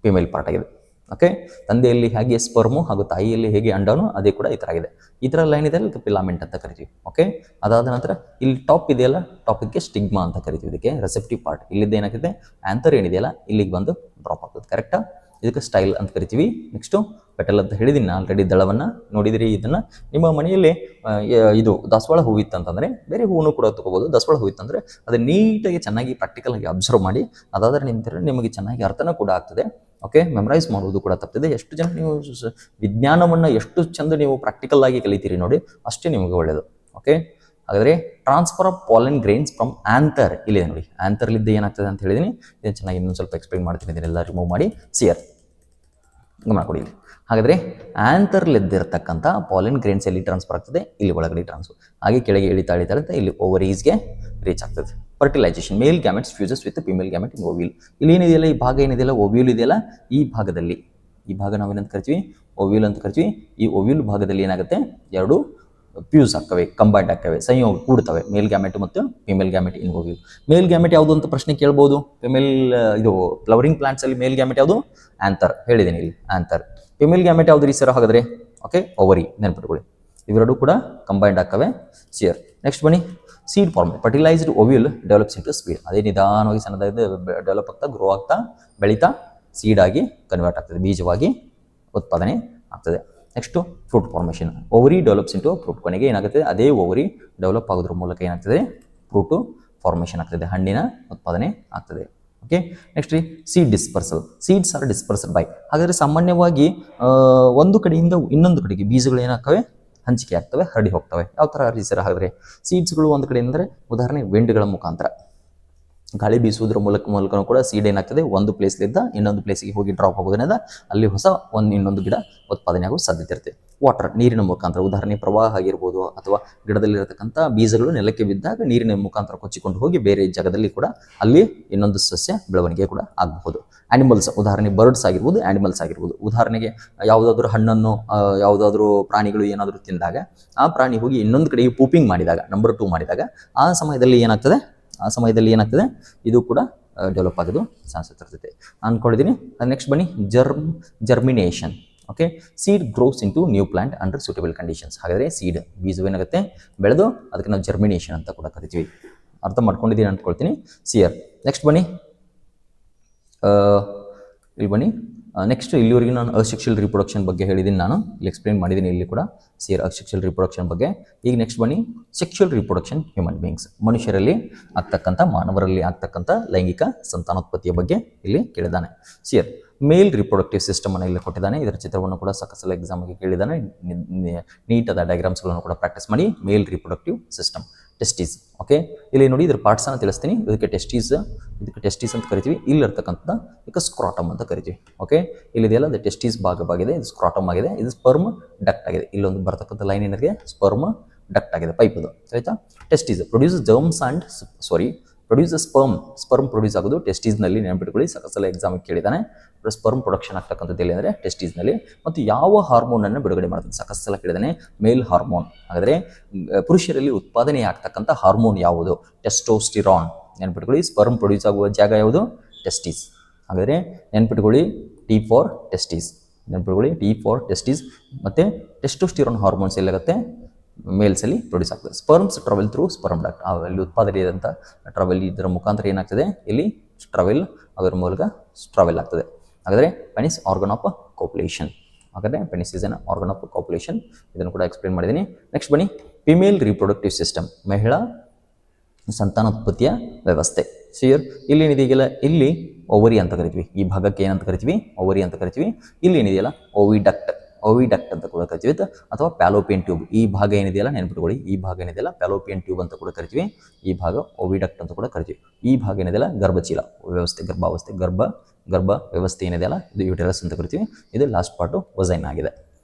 ಫಿಮೇಲ್ ಪಾರ್ಟ್ ಆಗಿದೆ. ಓಕೆ, ತಂದೆಯಲ್ಲಿ ಹೇಗೆ ಸ್ಪರ್ಮು ಹಾಗೂ ತಾಯಿಯಲ್ಲಿ ಹೇಗೆ ಅಂಡಾನು, ಅದೇ ಕೂಡ ಈ ಥರ ಆಗಿದೆ. ಈ ಥರ ಲೈನ್ ಇದೆ, ಫಿಲಾಮೆಂಟ್ ಅಂತ ಕರಿತೀವಿ. ಓಕೆ, ಅದಾದ ನಂತರ ಇಲ್ಲಿ ಟಾಪ್ ಇದೆಯಲ್ಲ, ಟಾಪಿಗೆ ಸ್ಟಿಗ್ಮಾ ಅಂತ ಕರಿತೀವಿ. ಇದಕ್ಕೆ ರೆಸೆಪ್ಟಿವ್ ಪಾರ್ಟ್. ಇಲ್ಲಿದ್ದು ಏನಾಗುತ್ತೆ? ಆಂಥರ್ ಏನಿದೆಯಲ್ಲ ಇಲ್ಲಿಗೆ ಬಂದು ಡ್ರಾಪ್ ಆಗ್ತದೆ. ಕರೆಕ್ಟಾ? ಇದಕ್ಕೆ ಸ್ಟೈಲ್ ಅಂತ ಕರಿತೀವಿ. ನೆಕ್ಸ್ಟು ಪೆಟಲ್ ಅಂತ ಹೇಳಿದ್ದೀನಿ ಆಲ್ರೆಡಿ, ದಳವನ್ನು ನೋಡಿದಿರಿ. ಇದನ್ನು ನಿಮ್ಮ ಮನೆಯಲ್ಲಿ ಇದು ದಾಸವಾಳ ಹೂವಿತ್ತು ಅಂತಂದರೆ, ಬೇರೆ ಹೂವನ್ನು ಕೂಡ ತಗೋಬೋದು. ದಾಸವಾಳ ಹೂವಿತ್ತು ಅಂದರೆ ಅದು ನೀಟಾಗಿ ಚೆನ್ನಾಗಿ ಪ್ರಾಕ್ಟಿಕಲಾಗಿ ಅಬ್ಸರ್ವ್ ಮಾಡಿ, ಅದಾದರೆ ನಿಮಗೆ ಚೆನ್ನಾಗಿ ಅರ್ಥನೂ ಕೂಡ ಆಗ್ತದೆ. ಓಕೆ, ಮೆಮರೈಸ್ ಮಾಡುವುದು ಕೂಡ ತಪ್ಪಿದೆ. ಎಷ್ಟು ಜನ ನೀವು ವಿಜ್ಞಾನವನ್ನು ಎಷ್ಟು ಚಂದ ನೀವು ಪ್ರಾಕ್ಟಿಕಲ್ ಆಗಿ ಕಲಿತೀರಿ ನೋಡಿ, ಅಷ್ಟೇ ನಿಮಗೆ ಒಳ್ಳೆಯದು. ಓಕೆ, ಹಾಗಾದರೆ transfer of pollen grains from anther ಇಲ್ಲಿದೆ ನೋಡಿ. ಆಂಥರ್ಲಿದ್ದು ಏನಾಗ್ತದೆ ಅಂತ ಹೇಳಿದ್ದೀನಿ, ಇದನ್ನು ಚೆನ್ನಾಗಿ ಇನ್ನೊಂದು ಸ್ವಲ್ಪ ಎಕ್ಸ್ಪ್ಲೈನ್ ಮಾಡ್ತೀನಿ. ಇದನ್ನೆಲ್ಲ ರಿಮೂವ್ ಮಾಡಿ ಸಿಯರ್ ಗಮನ ಕೊಡಿ. ಇಲ್ಲಿ ಹಾಗಾದರೆ ಆಂಥರ್ಲಿದ್ದಿರತಕ್ಕಂಥ ಪಾಲೆನ್ ಗ್ರೇನ್ಸ್ ಎಲ್ಲಿ ಟ್ರಾನ್ಸ್ಫರ್ ಆಗ್ತದೆ? ಇಲ್ಲಿ ಒಳಗಡೆ ಟ್ರಾನ್ಸ್ಫರ್ ಹಾಗೆ ಕೆಳಗೆ ಇಳಿತಾ ಅಂತ ಇಲ್ಲಿ ಓವರೀಸ್ಗೆ ರೀಚ್ ಆಗ್ತದೆ. Fertilisation, male gametes fuses with female gamete in ovule. ಇಲ್ಲಿ ಏನಿದೆಯಲ್ಲ, ಈ ಭಾಗ ಏನಿದೆಯಲ್ಲ ಓವ್ಯೂಲ್ ಇದೆಯಲ್ಲ, ಈ ಭಾಗದಲ್ಲಿ, ಈ ಭಾಗ ನಾವೇನಂತ ಕರಿತೀವಿ? ಓವ್ಯೂಲ್ ಅಂತ ಕರಿತೀವಿ. ಈ ಓವ್ಯೂಲ್ ಭಾಗದಲ್ಲಿ ಏನಾಗುತ್ತೆ? ಎರಡು ಫ್ಯೂಸ್ ಆಗ್ತವೆ, ಕಂಬೈಂಡ್ ಆಗ್ತವೆ, ಸಂಯೋಗ ಕೂಡ್ತವೆ, ಮೇಲ್ ಗ್ಯಾಮೆಟ್ ಮತ್ತು female gamete in ovule. Mail gamete ಯಾವುದು ಅಂತ ಪ್ರಶ್ನೆ ಕೇಳ್ಬೋದು. ಫಿಮೇಲ್ ಇದು ಫ್ಲವರಿಂಗ್ ಪ್ಲಾಂಟ್ಸಲ್ಲಿ ಮೇಲ್ ಗ್ಯಾಮೆಟ್ ಯಾವುದು? ಆಂಥರ್ ಹೇಳಿದ್ದೀನಿ ಇಲ್ಲಿ, ಆಂಥರ್. ಫಿಮೇಲ್ ಗ್ಯಾಮೆಟ್ ಯಾವುದು ರೀ ಸರ್? ಹಾಗಾದರೆ ಓಕೆ, ಓವರಿ ನೆನಪಿಟ್ಕೊಳ್ಳಿ. ಇವೆರಡು ಕೂಡ ಕಂಬೈಂಡ್ ಆಗ್ತವೆ ಸಿಯರ್. ನೆಕ್ಸ್ಟ್ ಬನ್ನಿ seed form. Fertilised ovule develops into seed. ಅದೇ ನಿಧಾನವಾಗಿ ಸಣ್ಣದಾಗಿ ಡೆವಲಪ್ ಆಗ್ತಾ ಗ್ರೋ ಆಗ್ತಾ ಬೆಳೀತಾ ಸೀಡ್ ಆಗಿ ಕನ್ವರ್ಟ್ ಆಗ್ತದೆ, ಬೀಜವಾಗಿ ಉತ್ಪಾದನೆ ಆಗ್ತದೆ. Next fruit formation. Ovary develops into fruit. ಕೊನೆಗೆ ಏನಾಗ್ತದೆ, ಅದೇ ಓವರಿ ಡೆವಲಪ್ ಆಗೋದ್ರ ಮೂಲಕ ಏನಾಗ್ತದೆ, ಫ್ರೂಟು ಫಾರ್ಮೇಷನ್ ಆಗ್ತದೆ, ಹಣ್ಣಿನ ಉತ್ಪಾದನೆ ಆಗ್ತದೆ. ಓಕೆ. ನೆಕ್ಸ್ಟ್ ರೀ seed dispersal. Seeds are dispersal by. ಹಾಗಾದರೆ ಸಾಮಾನ್ಯವಾಗಿ ಒಂದು ಕಡೆಯಿಂದ ಇನ್ನೊಂದು ಕಡೆಗೆ ಬೀಜಗಳು ಏನಾಗ್ತವೆ, ಹಂಚಿಕೆ ಆಗ್ತವೆ, ಹರಡಿ ಹೋಗ್ತವೆ. ಯಾವ ಥರ ರೀಸರ್ ಹಾಗಾದರೆ ಸೀಡ್ಸ್ಗಳು ಒಂದು ಕಡೆ ಅಂದರೆ ಉದಾಹರಣೆ ವಿಂಡ್ಗಳ ಮುಖಾಂತರ ಗಾಳಿ ಬೀಸುವುದರ ಮೂಲಕನೂ ಕೂಡ ಸೀಡ್ ಏನಾಗ್ತದೆ, ಒಂದು ಪ್ಲೇಸ್ಲಿದ್ದ ಇನ್ನೊಂದು ಪ್ಲೇಸಿಗೆ ಹೋಗಿ ಡ್ರಾಪ್ ಆಗೋದ್ರಿಂದ ಅಲ್ಲಿ ಹೊಸ ಇನ್ನೊಂದು ಗಿಡ ಉತ್ಪಾದನೆ ಆಗೋ ಸಾಧ್ಯತೆ ಇರುತ್ತೆ. ವಾಟರ್, ನೀರಿನ ಮುಖಾಂತರ, ಉದಾಹರಣೆ ಪ್ರವಾಹ ಆಗಿರ್ಬೋದು, ಅಥವಾ ಗಿಡದಲ್ಲಿರತಕ್ಕಂಥ ಬೀಜಗಳು ನೆಲಕ್ಕೆ ಬಿದ್ದಾಗ ನೀರಿನ ಮುಖಾಂತರ ಕೊಚ್ಚಿಕೊಂಡು ಹೋಗಿ ಬೇರೆ ಜಾಗದಲ್ಲಿ ಕೂಡ ಅಲ್ಲಿ ಇನ್ನೊಂದು ಸಸ್ಯ ಬೆಳವಣಿಗೆ ಕೂಡ ಆಗಬಹುದು. ಆ್ಯನಿಮಲ್ಸ್, ಉದಾಹರಣೆ ಬರ್ಡ್ಸ್ ಆಗಿರ್ಬೋದು, ಆ್ಯನಿಮಲ್ಸ್ ಆಗಿರ್ಬೋದು. ಉದಾಹರಣೆಗೆ ಯಾವುದಾದ್ರೂ ಹಣ್ಣನ್ನು ಯಾವುದಾದ್ರೂ ಪ್ರಾಣಿಗಳು ಏನಾದರೂ ತಿಂದಾಗ ಆ ಪ್ರಾಣಿ ಹೋಗಿ ಇನ್ನೊಂದು ಕಡೆಗೆ ಪೂಪಿಂಗ್ ಮಾಡಿದಾಗ, ನಂಬರ್ 2 ಮಾಡಿದಾಗ ಆ ಸಮಯದಲ್ಲಿ ಏನಾಗ್ತದೆ ಇದು ಕೂಡ ಡೆವಲಪ್ ಆಗೋದು ಚಾನ್ಸಸ್ ಇರ್ತೈತೆ ಅಂದ್ಕೊಂಡಿದ್ದೀನಿ. ನೆಕ್ಸ್ಟ್ ಬನ್ನಿ germination. Okay. Seed grows into new plant under suitable conditions. ಹಾಗಾದರೆ ಸೀಡ್ ಬೀಜವೇನಾಗುತ್ತೆ, ಬೆಳೆದು ಅದಕ್ಕೆ ನಾವು ಜರ್ಮಿನೇಷನ್ ಅಂತ ಕೂಡ ಕರಿತೀವಿ. ಅರ್ಥ ಮಾಡ್ಕೊಂಡಿದ್ದೀನಿ ಅಂದ್ಕೊಳ್ತೀನಿ ಸಿಯರ್. ನೆಕ್ಸ್ಟ್ ಬನ್ನಿ ಇಲ್ಲಿ ಬನ್ನಿ ನೆಕ್ಸ್ಟ್ ಇಲ್ಲಿವರೆಗೂ ನಾನು ಅಸೆಕ್ಷುಯಲ್ ರಿಪ್ರೊಡಕ್ಷನ್ ಬಗ್ಗೆ ಹೇಳಿದ್ದೀನಿ, ನಾನು ಇಲ್ಲಿ ಎಕ್ಸ್ಪ್ಲೇನ್ ಮಾಡಿದ್ದೀನಿ ಇಲ್ಲಿ ಕೂಡ ಸಿಯರ್ ಅಸೆಕ್ಷುಯಲ್ ರಿಪ್ರೊಡಕ್ಷನ್ ಬಗ್ಗೆ. ಈಗ ನೆಕ್ಸ್ಟ್ ಬನ್ನಿ ಸೆಕ್ಷುಯಲ್ ರಿಪ್ರೊಡಕ್ಷನ್ ಹ್ಯೂಮನ್ ಬೀಯಿಂಗ್ಸ್. ಮನುಷ್ಯರಲ್ಲಿ ಆಗ್ತಕ್ಕಂಥ, ಮಾನವರಲ್ಲಿ ಆಗ್ತಕ್ಕಂಥ ಲೈಂಗಿಕ ಸಂತಾನೋತ್ಪತ್ತಿಯ ಬಗ್ಗೆ ಇಲ್ಲಿ ಕೇಳಿದ್ದಾನೆ ಸಿಯರ್. ಮೇಲ್ ರಿಪ್ರೊಡಕ್ಟಿವ್ ಸಿಸ್ಟಮ್ ಅನ್ನು ಇಲ್ಲಿ ಕೊಟ್ಟಿದ್ದಾನೆ. ಇದರ ಚಿತ್ರವನ್ನು ಕೂಡ ಸಾಕಷ್ಟು ಎಕ್ಸಾಮ್ಗೆ ಕೇಳಿದ್ದಾನೆ. ನೀಟಾದ ಡಯಾಗ್ರಾಮ್ಸ್ಗಳನ್ನು ಕೂಡ ಪ್ರಾಕ್ಟೀಸ್ ಮಾಡಿ. Male reproductive system, testes. Okay. ಇಲ್ಲಿ ನೋಡಿ ಇದ್ರ ಪಾರ್ಟ್ಸನ್ನು ತಿಳಿಸ್ತೀನಿ. ಇದಕ್ಕೆ ಟೆಸ್ಟೀಸ್ ಅಂತ ಕರಿತೀವಿ. ಇಲ್ಲಿರ್ತಕ್ಕಂಥ ಇದಕ್ಕೆ ಸ್ಕ್ರಾಟಮ್ ಅಂತ ಕರಿತೀವಿ. ಓಕೆ. ಇಲ್ಲಿದೆಯಲ್ಲ ಅದು ಟೆಸ್ಟೀಸ್ ಭಾಗವಾಗಿದೆ, ಇದು ಸ್ಕ್ರಾಟಮ್ ಆಗಿದೆ, ಇದು ಸ್ಪರ್ಮ್ ಡಕ್ಟ್ ಆಗಿದೆ. ಇಲ್ಲೊಂದು ಬರ್ತಕ್ಕಂಥ ಲೈನ್ ಏನಿದೆ ಸ್ಪರ್ಮ್ ಡಕ್ಟ್ ಆಗಿದೆ, ಪೈಪ್ ಇದು, ಆಯ್ತಾ. Testes produce germs and produce sperm produce ಆಗೋದು ಟೆಸ್ಟೀಸ್ನಲ್ಲಿ. ನೆನಪಿಟ್ಕೊಳ್ಳಿ, ಸಾಕಷ್ಟು ಎಕ್ಸಾಮಿಗೆ ಕೇಳಿದ್ದಾನೆ. ಸ್ಪರ್ಮ್ ಪ್ರೊಡಕ್ಷನ್ ಆಗ್ತಕ್ಕಂಥದ್ದು ಎಲ್ಲಿ ಅಂದರೆ ಟೆಸ್ಟೀಸ್ನಲ್ಲಿ. ಮತ್ತು ಯಾವ ಹಾರ್ಮೋನನ್ನು ಬಿಡುಗಡೆ ಮಾಡ್ತದೆ, ಸಾಕಷ್ಟು ಸಲ ಕೇಳಿದ್ದಾನೆ. ಮೇಲ್ ಹಾರ್ಮೋನ್. ಹಾಗಾದರೆ ಪುರುಷರಲ್ಲಿ ಉತ್ಪಾದನೆ ಆಗ್ತಕ್ಕಂಥ ಹಾರ್ಮೋನ್ ಯಾವುದು, ಟೆಸ್ಟೋಸ್ಟಿರಾನ್. ನೆನಪಿಟ್ಕೊಳ್ಳಿ, ಸ್ಪರ್ಮ್ ಪ್ರೊಡ್ಯೂಸ್ ಆಗುವ ಜಾಗ ಯಾವುದು, ಟೆಸ್ಟೀಸ್. ಹಾಗಾದರೆ ನೆನಪಿಟ್ಕೊಳ್ಳಿ, T ಫಾರ್ ಟೆಸ್ಟೀಸ್. ನೆನಪಿಟ್ಕೊಳ್ಳಿ, T ಫಾರ್ ಟೆಸ್ಟೀಸ್. ಮತ್ತು ಟೆಸ್ಟೋಸ್ಟಿರಾನ್ ಹಾರ್ಮೋನ್ಸ್ ಎಲ್ಲಾಗುತ್ತೆ, ಮೇಲ್ಸಲ್ಲಿ ಪ್ರೊಡ್ಯೂಸ್ ಆಗ್ತದೆ. Sperms travel through sperm duct. ಅಲ್ಲಿ ಉತ್ಪಾದನೆ ಇದ್ದಂಥ ಟ್ರಾವೆಲ್, ಇದರ ಮುಖಾಂತರ ಏನಾಗ್ತದೆ, ಇಲ್ಲಿ ಅದರ ಮೂಲಕ ಟ್ರಾವೆಲ್ ಆಗ್ತದೆ. ಹಾಗಾದರೆ ಪೆನಿಸ್ ಆರ್ಗನ್ ಆಫ್ ಕಾಪುಲೇಷನ್. ಹಾಗಾದರೆ penis is an organ of copulation. ಇದನ್ನು ಕೂಡ ಎಕ್ಸ್ಪ್ಲೇನ್ ಮಾಡಿದ್ದೀನಿ. ನೆಕ್ಸ್ಟ್ ಬನ್ನಿ ಫಿಮೇಲ್ ರಿಪ್ರೊಡಕ್ಟಿವ್ ಸಿಸ್ಟಮ್, ಮಹಿಳಾ ಸಂತಾನೋತ್ಪತ್ತಿಯ ವ್ಯವಸ್ಥೆ. ಸಿಯರ್ ಇಲ್ಲಿ ಏನಿದೆಯಲ್ಲ, ಇಲ್ಲಿ ಓವರಿ ಅಂತ ಕರಿತೀವಿ. ಈ ಭಾಗಕ್ಕೆ ಏನಂತ ಕರಿತೀವಿ, ಓವರಿ ಅಂತ ಕರಿತೀವಿ. ಇಲ್ಲಿ ಏನಿದೆಯಲ್ಲ ಓವಿಡಕ್ಟ್ ಅಂತ ಕೂಡ ಕರಿತೀವಿ, ಅಥವಾ ಪ್ಯಾಲೋಪಿಯನ್ ಟ್ಯೂಬ್. ಈ ಭಾಗ ಏನಿದೆಯಲ್ಲ, ನೆನಪಿಟ್ಕೊಳ್ಳಿ, ಈ ಭಾಗ ಏನಿದೆಯಲ್ಲ ಪ್ಯಾಲೋಪಿಯನ್ ಟ್ಯೂಬ್ ಅಂತ ಕೂಡ ಕರಿತೀವಿ. ಈ ಭಾಗ ಓವಿಡಕ್ಟ್ ಅಂತ ಕೂಡ ಕರಿತೀವಿ. ಈ ಭಾಗ ಏನಿದೆಯಲ್ಲ ಗರ್ಭಚೀಲ ವ್ಯವಸ್ಥೆ, ಗರ್ಭ ವ್ಯವಸ್ಥೆ ಏನಿದೆಯಲ್ಲ, ಇದು ಯೂಟೆರಸ್ ಅಂತ ಕರಿತೀವಿ. ಇದು ಲಾಸ್ಟ್ ಪಾರ್ಟು ವಜೈನ್ ಆಗಿದೆ.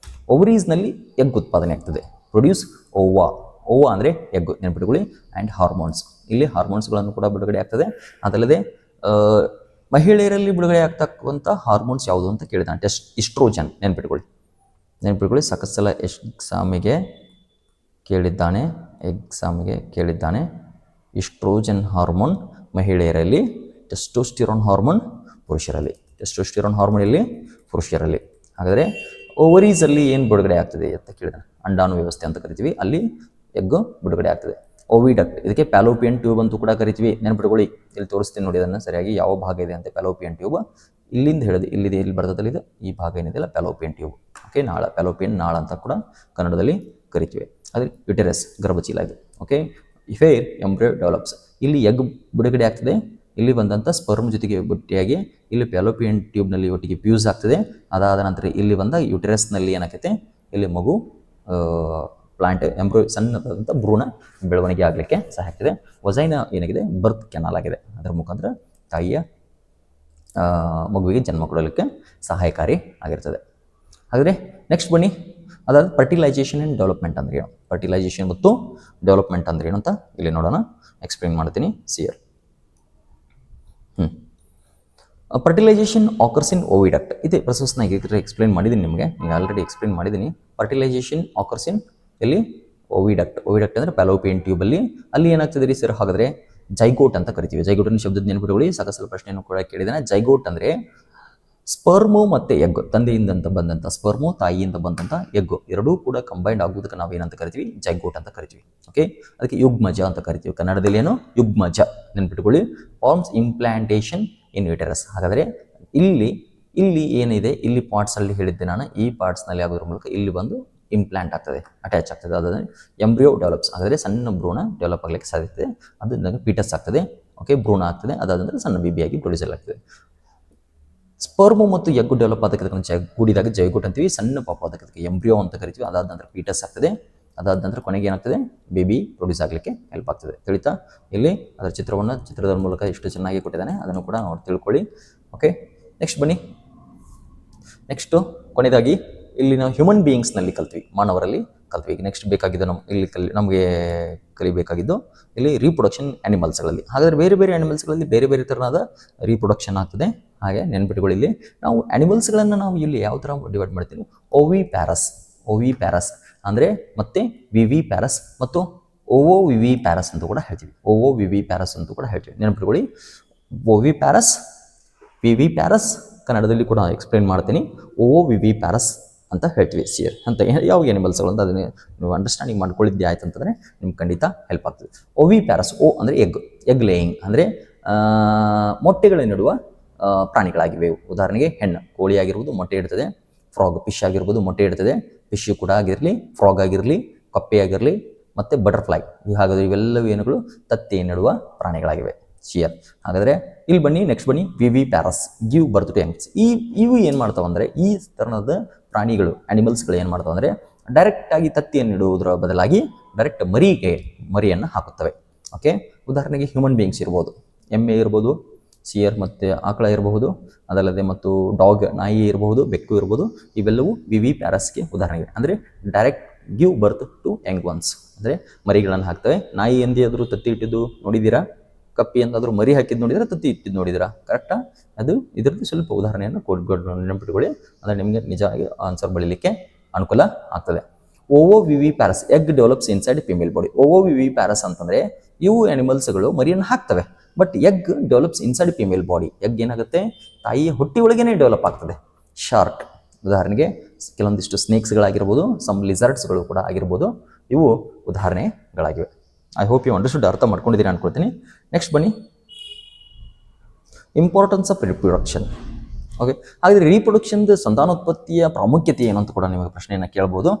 ಓವರೀಸ್ನಲ್ಲಿ ಎಗ್ ಉತ್ಪಾದನೆ ಆಗ್ತದೆ. ಪ್ರೊಡ್ಯೂಸ್ ಓವಾ ಅಂದರೆ ಎಗ್, ನೆನಪಿಟ್ಕೊಳ್ಳಿ. ಆ್ಯಂಡ್ ಹಾರ್ಮೋನ್ಸ್, ಇಲ್ಲಿ ಹಾರ್ಮೋನ್ಸ್ಗಳನ್ನು ಕೂಡ ಬಿಡುಗಡೆ ಆಗ್ತದೆ. ಅದಲ್ಲದೆ ಮಹಿಳೆಯರಲ್ಲಿ ಬಿಡುಗಡೆ ಆಗ್ತಕ್ಕಂಥ ಹಾರ್ಮೋನ್ಸ್ ಯಾವುದು ಅಂತ ಕೇಳಿದ್ದಾನೆ. ಇಸ್ಟ್ರೋಜನ್. ನೆನಪಿಟ್ಕೊಳ್ಳಿ, ಸಾಕಷ್ಟು ಸಲ ಎಕ್ಸಾಮಿಗೆ ಕೇಳಿದ್ದಾನೆ. ಇಸ್ಟ್ರೋಜನ್ ಹಾರ್ಮೋನ್ ಮಹಿಳೆಯರಲ್ಲಿ, ಟೆಸ್ಟೋಸ್ಟಿರಾನ್ ಹಾರ್ಮೋನ್ ಪುರುಷರಲ್ಲಿ. ಹಾಗಾದರೆ ಓವರೀಸಲ್ಲಿ ಏನು ಬಿಡುಗಡೆ ಆಗ್ತದೆ ಅಂತ ಕೇಳಿದಾನೆ. ಅಂಡಾಣು ವ್ಯವಸ್ಥೆ ಅಂತ ಕರಿತೀವಿ, ಅಲ್ಲಿ ಎಗ್ಗು ಬಿಡುಗಡೆ ಆಗ್ತದೆ. ಓವಿಡಕ್ಟ್, ಇದಕ್ಕೆ ಪ್ಯಾಲೋಪಿಯನ್ ಟ್ಯೂಬ್ ಅಂತೂ ಕೂಡ ಕರಿತೀವಿ. ನೆನಪಿಟ್ಕೊಳ್ಳಿ, ಇಲ್ಲಿ ತೋರಿಸ್ತೀನಿ ನೋಡಿ ಅದನ್ನು ಸರಿಯಾಗಿ, ಯಾವ ಭಾಗ ಇದೆ ಅಂತ. ಪ್ಯಾಲೋಪಿಯನ್ ಟ್ಯೂಬ್ ಇಲ್ಲಿಂದ ಹೇಳಿದೆ, ಇಲ್ಲಿ ಬರ್ತದಲ್ಲಿ ಇದು, ಈ ಭಾಗ ಏನಿದೆಯಲ್ಲ ಪ್ಯಾಲೋಪಿಯನ್ ಟ್ಯೂಬ್. ಓಕೆ. ಪ್ಯಾಲೋಪಿಯನ್ ನಾಳ ಅಂತ ಕೂಡ ಕನ್ನಡದಲ್ಲಿ ಕರಿತೀವಿ. ಅದೇ ಯುಟೆರಸ್, ಗರ್ಭಚೀಲ ಇದು. ಓಕೆ. ಫೇರ್ ಎಂಬ್ರಿಯೋ ಡೆವಲಪ್ಸ್, ಇಲ್ಲಿ ಎಗ್ ಬಿಡುಗಡೆ ಆಗ್ತದೆ. ಇಲ್ಲಿ ಬಂದಂಥ ಸ್ಪರ್ಮ್ ಜೊತೆಗೆ ಒಟ್ಟಿಯಾಗಿ ಇಲ್ಲಿ ಪ್ಯಾಲೋಪಿಯನ್ ಟ್ಯೂಬ್ನಲ್ಲಿ ಒಟ್ಟಿಗೆ ಫ್ಯೂಸ್ ಆಗ್ತದೆ. ಅದಾದ ನಂತರ ಇಲ್ಲಿ ಬಂದ ಯುಟೆರಸ್ನಲ್ಲಿ ಏನಾಗ್ತೈತೆ, ಇಲ್ಲಿ ಮಗು ಪ್ಲಾಂಟ್ ಎಂಬ್ರಿಯೋ, ಸಣ್ಣದಾದಂಥ ಭ್ರೂಣ ಬೆಳವಣಿಗೆ ಆಗಲಿಕ್ಕೆ ಸಹಾಯ ಆಗ್ತದೆ. ವಜೈನ ಏನಾಗಿದೆ, ಬರ್ತ್ ಕೆನಾಲ್ ಆಗಿದೆ. ಅದರ ಮುಖಾಂತರ ತಾಯಿಯ ಮಗುವಿಗೆ ಜನ್ಮ ಕೊಡಲಿಕ್ಕೆ ಸಹಾಯಕಾರಿ ಆಗಿರ್ತದೆ. ಹಾಗಾದರೆ ನೆಕ್ಸ್ಟ್ ಬನ್ನಿ, ಅದಾದ ಫರ್ಟಿಲೈಸೇಷನ್ ಆ್ಯಂಡ್ ಡೆವಲಪ್ಮೆಂಟ್ ಅಂದರೆ ಏನು, ಫರ್ಟಿಲೈಸೇಷನ್ ಮತ್ತು ಡೆವಲಪ್ಮೆಂಟ್ ಅಂದರೆ ಏನು ಅಂತ ಇಲ್ಲಿ ನೋಡೋಣ. ಎಕ್ಸ್ಪ್ಲೇನ್ ಮಾಡ್ತೀನಿ ಸಿಯರ್. ಫರ್ಟಿಲೈಸೇಷನ್ ಆಕರ್ಸ್ ಇನ್ ಓವಿಡಕ್ಟ್. ಇದೆ ಪ್ರೊಸೆಸ್ನ ಎಕ್ಸ್ಪ್ಲೇನ್ ಮಾಡಿದ್ದೀನಿ ನಿಮಗೆ, ಆಲ್ರೆಡಿ ಎಕ್ಸ್ಪ್ಲೇನ್ ಮಾಡಿದ್ದೀನಿ. ಫರ್ಟಿಲೈಸೇಷನ್ ಆಕರ್ಸ್ ಇನ್ ಎಲ್ಲಿ, ಓವಿಡಕ್ಟ್ ಅಂದರೆ ಪ್ಯಾಲೋಪಿಯನ್ ಟ್ಯೂಬಲ್ಲಿ. ಅಲ್ಲಿ ಏನಾಗ್ತದೆ ರೀ ಸರ್, ಹಾಗಾದರೆ ಜೈಗೋಟ್ ಅಂತ ಕರಿತೀವಿ. ಜೈಗೋಟ್ ಶಬ್ದದ ನೆನಪಿಟ್ಕೊಳ್ಳಿ, ಸಾಕಷ್ಟು ಪ್ರಶ್ನೆಯನ್ನು ಕೂಡ ಕೇಳಿದ್ದಾನೆ. ಜೈಗೋಟ್ ಅಂದರೆ ಸ್ಪರ್ಮು ಮತ್ತು ಎಗ್, ತಂದೆಯಿಂದ ಬಂದಂಥ ಸ್ಪರ್ಮು, ತಾಯಿಯಿಂದ ಬಂದಂಥ ಎಗ್ಗು ಎರಡೂ ಕೂಡ ಕಂಬೈಂಡ್ ಆಗೋದಕ್ಕೆ ನಾವು ಏನಂತ ಕರಿತೀವಿ, ಜೈಗೋಟ್ ಅಂತ ಕರಿತೀವಿ. ಓಕೆ, ಅದಕ್ಕೆ ಯುಗ್ಮಜ ಅಂತ ಕರಿತೀವಿ. ಕನ್ನಡದಲ್ಲಿ ಏನು, ಯುಗ್ಮಜ ನೆನ್ಪಿಟ್ಕೊಳ್ಳಿ. ಫಾರ್ಮ್ಸ್ ಇಂಪ್ಲಾಂಟೇಷನ್ ಇನ್ ಯೂಟರಸ್. ಹಾಗಾದರೆ ಇಲ್ಲಿ ಏನಿದೆ, ಇಲ್ಲಿ ಪಾರ್ಟ್ಸಲ್ಲಿ ಹೇಳಿದ್ದೆ ನಾನು, ಈ ಪಾರ್ಟ್ಸ್ನಲ್ಲಿ ಆಗೋದ್ರ ಮೂಲಕ ಇಲ್ಲಿ ಬಂದು ಇಂಪ್ಲಾಂಟ್ ಆಗ್ತದೆ, ಅಟ್ಯಾಚ್ ಆಗ್ತದೆ. ಅದಾದರೆ ಎಂಬ್ರಿಯೋ ಡೆವಲಪ್ಸ್, ಹಾಗಾದರೆ ಸಣ್ಣ ಭ್ರೂಣ ಡೆವಲಪ್ ಆಗಲಿಕ್ಕೆ ಸಾಧ್ಯತೆ, ಅದು ಪೀಟಸ್ ಆಗ್ತದೆ. ಓಕೆ, ಭ್ರೂಣ ಆಗ್ತದೆ, ಅದಾದಂದರೆ ಸಣ್ಣ ಬೇಬಿಯಾಗಿ ಪ್ರೊಡ್ಯೂಸ್ ಆಗ್ತದೆ. ಸ್ಪರ್ಮು ಮತ್ತು ಎಗ್ಗು ಡೆವಲಪ್ ಆದಕ್ಕೆ ಕೂಡಿದಾಗ ಜೈಗೋಟ್ ಅಂತೀವಿ. ಸಣ್ಣ ಪಾಪ ಅದಕ್ಕೆ ಎಂಬ್ರಿಯೋ ಅಂತ ಕರಿತೀವಿ. ಅದಾದ ನಂತರ ಪೀಟಸ್ ಆಗ್ತದೆ. ಅದಾದ ನಂತರ ಕೊನೆಗೆ ಏನಾಗ್ತದೆ, ಬೇಬಿ ಪ್ರೊಡ್ಯೂಸ್ ಆಗಲಿಕ್ಕೆ ಹೆಲ್ಪ್ ಆಗ್ತದೆ. ತಿಳಿತಾ? ಇಲ್ಲಿ ಅದರ ಚಿತ್ರದ ಮೂಲಕ ಎಷ್ಟು ಚೆನ್ನಾಗಿ ಕೊಟ್ಟಿದ್ದಾನೆ, ಅದನ್ನು ಕೂಡ ನಾವು ತಿಳ್ಕೊಳ್ಳಿ. ಓಕೆ, ನೆಕ್ಸ್ಟ್ ಬನ್ನಿ. ನೆಕ್ಸ್ಟು ಕೊನೆಯದಾಗಿ ಇಲ್ಲಿ ನಾವು ಹ್ಯೂಮನ್ ಬೀಯಿಂಗ್ಸ್ನಲ್ಲಿ ಕಲ್ತ್ವಿ, ಮಾನವರಲ್ಲಿ ಕಲ್ತ್ವಿ. ನೆಕ್ಸ್ಟ್ ಬೇಕಾಗಿದ್ದು ನಮಗೆ ಕಲಿಬೇಕಾಗಿದ್ದು ಇಲ್ಲಿ ರೀಪ್ರೊಡಕ್ಷನ್ ಆ್ಯನಿಮಲ್ಸ್ಗಳಲ್ಲಿ. ಹಾಗಾದರೆ ಬೇರೆ ಬೇರೆ ಆ್ಯನಿಮಲ್ಸ್ಗಳಲ್ಲಿ ಬೇರೆ ಬೇರೆ ಥರನಾದ ರೀಪ್ರೊಡಕ್ಷನ್ ಆಗ್ತದೆ. ಹಾಗೆ ನೆನ್ಪಿಟ್ಕೊಳ್ಳಿ, ಇಲ್ಲಿ ನಾವು ಆ್ಯನಿಮಲ್ಸ್ಗಳನ್ನು ನಾವು ಇಲ್ಲಿ ಯಾವ ಥರ ಡಿವೈಡ್ ಮಾಡ್ತೀವಿ, ಓವಿ ಪ್ಯಾರಸ್ ಅಂದರೆ ಮತ್ತೆ ವಿವಿ ಪ್ಯಾರಸ್ ಮತ್ತು ಓವೋ ವಿವಿ ಪ್ಯಾರಸ್ ಅಂತ ಕೂಡ ಹೇಳ್ತೀವಿ. ಓವೋ ವಿವಿ ಪ್ಯಾರಸ್ ಅಂತ ಕೂಡ ಹೇಳ್ತೀವಿ. ನೆನ್ಪಿಟ್ಕೊಳ್ಳಿ, ಓವಿ ಪ್ಯಾರಸ್, ವಿವಿ ಪ್ಯಾರಸ್, ಕನ್ನಡದಲ್ಲಿ ಕೂಡ ಎಕ್ಸ್ಪ್ಲೇನ್ ಮಾಡ್ತೀನಿ. ಓವೋ ವಿವಿ ಪ್ಯಾರಸ್ ಅಂತ ಹೇಳ್ತೀವಿ. ಸಿಯರ್ ಅಂತ ಯಾವ ಆ್ಯನಿಮಲ್ಸ್ಗಳು ಅಂತ ಅದನ್ನು ನೀವು ಅಂಡರ್ಸ್ಟ್ಯಾಂಡಿಂಗ್ ಮಾಡ್ಕೊಳ್ಳಿದ್ದೆ ಆಯ್ತು ಅಂತಂದರೆ ನಿಮ್ಗೆ ಖಂಡಿತ ಹೆಲ್ಪ್ ಆಗ್ತದೆ. ಓವಿ ಪ್ಯಾರಸ್, ಓ ಅಂದರೆ ಎಗ್ ಲೇಯಿಂಗ್ ಅಂದರೆ ಮೊಟ್ಟೆಗಳನ್ನಿಡುವ ಪ್ರಾಣಿಗಳಾಗಿವೆ. ಉದಾಹರಣೆಗೆ ಹೆಣ್ಣು ಕೋಳಿ ಆಗಿರ್ಬೋದು ಮೊಟ್ಟೆ ಇಡ್ತದೆ, ಫ್ರಾಗ್ ಫಿಶ್ ಆಗಿರ್ಬೋದು ಮೊಟ್ಟೆ ಇಡ್ತದೆ, ಫಿಶ್ ಕೂಡ ಆಗಿರಲಿ, ಫ್ರಾಗ್ ಆಗಿರಲಿ, ಕಪ್ಪೆ ಆಗಿರಲಿ ಮತ್ತು ಬಟರ್ಫ್ಲೈ, ಹಾಗಾದರೆ ಇವೆಲ್ಲವೂ ಏನುಗಳು ತತ್ತೆಯನ್ನಿಡುವ ಪ್ರಾಣಿಗಳಾಗಿವೆ. ಶಿಯರ್. ಹಾಗಾದರೆ ಇಲ್ಲಿ ಬನ್ನಿ, ನೆಕ್ಸ್ಟ್ ಬನ್ನಿ, viviparous, give birth to youngs. ಇವು ಏನು ಮಾಡ್ತಾವೆ ಅಂದರೆ, ಈ ಥರದ ಪ್ರಾಣಿಗಳು ಆ್ಯನಿಮಲ್ಸ್ಗಳು ಏನು ಮಾಡ್ತಾವೆ ಅಂದರೆ ಡೈರೆಕ್ಟಾಗಿ ತತ್ತಿಯನ್ನಿಡುವುದರ ಬದಲಾಗಿ ಡೈರೆಕ್ಟ್ ಮರಿಯನ್ನು ಹಾಕುತ್ತವೆ. ಓಕೆ, ಉದಾಹರಣೆಗೆ ಹ್ಯೂಮನ್ ಬೀಯಿಂಗ್ಸ್ ಇರ್ಬೋದು, ಎಮ್ಮೆ ಇರ್ಬೋದು, ಸಿಯರ್ ಮತ್ತು ಆಕಳ ಇರಬಹುದು, ಅದಲ್ಲದೆ ಮತ್ತು ಡಾಗ್ ನಾಯಿ ಇರಬಹುದು, ಬೆಕ್ಕು ಇರ್ಬೋದು. ಇವೆಲ್ಲವೂ ವಿವಿ ಪ್ಯಾರಸ್ಗೆ ಉದಾಹರಣೆಗೆ. ಅಂದರೆ direct give birth to young ones, ಅಂದರೆ ಮರಿಗಳನ್ನು ಹಾಕ್ತವೆ. ನಾಯಿ ಎಂದಾದರೂ ತತ್ತಿ ಇಟ್ಟಿದ್ದು ನೋಡಿದ್ದೀರಾ? ಕಪ್ಪಿ ಎಂದಾದರೂ ಮರಿ ಹಾಕಿದ್ದು ನೋಡಿದ್ರೆ, ತತ್ತಿ ಇಟ್ಟಿದ್ದು ನೋಡಿದಿರಾ? ಕರೆಕ್ಟಾ? ಅದು ಇದರದ್ದು ಸ್ವಲ್ಪ ಉದಾಹರಣೆಯನ್ನು ನೆನಪಿಟ್ಕೊಳ್ಳಿ, ಅಂದರೆ ನಿಮಗೆ ನಿಜವಾಗಿ ಆನ್ಸರ್ ಬರೀಲಿಕ್ಕೆ ಅನುಕೂಲ ಆಗ್ತದೆ. Ovoviviparous, egg develops inside female body. Ovoviviparous ಅಂತಂದರೆ ಇವು ಆ್ಯನಿಮಲ್ಸ್ಗಳು ಮರಿಯನ್ನು ಹಾಕ್ತವೆ, but egg develops inside female body. Egg ಏನಾಗುತ್ತೆ, ತಾಯಿಯ ಹೊಟ್ಟೆ ಒಳಗೇನೆ ಡೆವಲಪ್ ಆಗ್ತದೆ. ಶಾರ್ಕ್, ಉದಾಹರಣೆಗೆ ಕೆಲವೊಂದಿಷ್ಟು ಸ್ನೇಕ್ಸ್ಗಳಾಗಿರ್ಬೋದು, ಸಮ್ ಲಿಸರ್ಡ್ಸ್ಗಳು ಕೂಡ ಆಗಿರ್ಬೋದು, ಇವು ಉದಾಹರಣೆಗಳಾಗಿವೆ. ಐ ಹೋಪ್ ಯು ಅಂಡರ್ಸ್ಟುಡ್, ಅರ್ಥ ಮಾಡ್ಕೊಂಡಿದ್ದೀರಿ ಅನ್ಕೊಳ್ತೀನಿ. ನೆಕ್ಸ್ಟ್ ಬನ್ನಿ, ಇಂಪಾರ್ಟೆನ್ಸ್ ಆಫ್ ರಿಪ್ರೊಡಕ್ಷನ್. ಓಕೆ, ಹಾಗಾದರೆ ರೀಪ್ರೊಡಕ್ಷನ್ದು ಸಂತಾನೋತ್ಪತ್ತಿಯ ಪ್ರಾಮುಖ್ಯತೆ ಏನು ಅಂತ ಕೂಡ ನಿಮಗೆ ಪ್ರಶ್ನೆಯನ್ನು ಕೇಳ್ಬೋದು.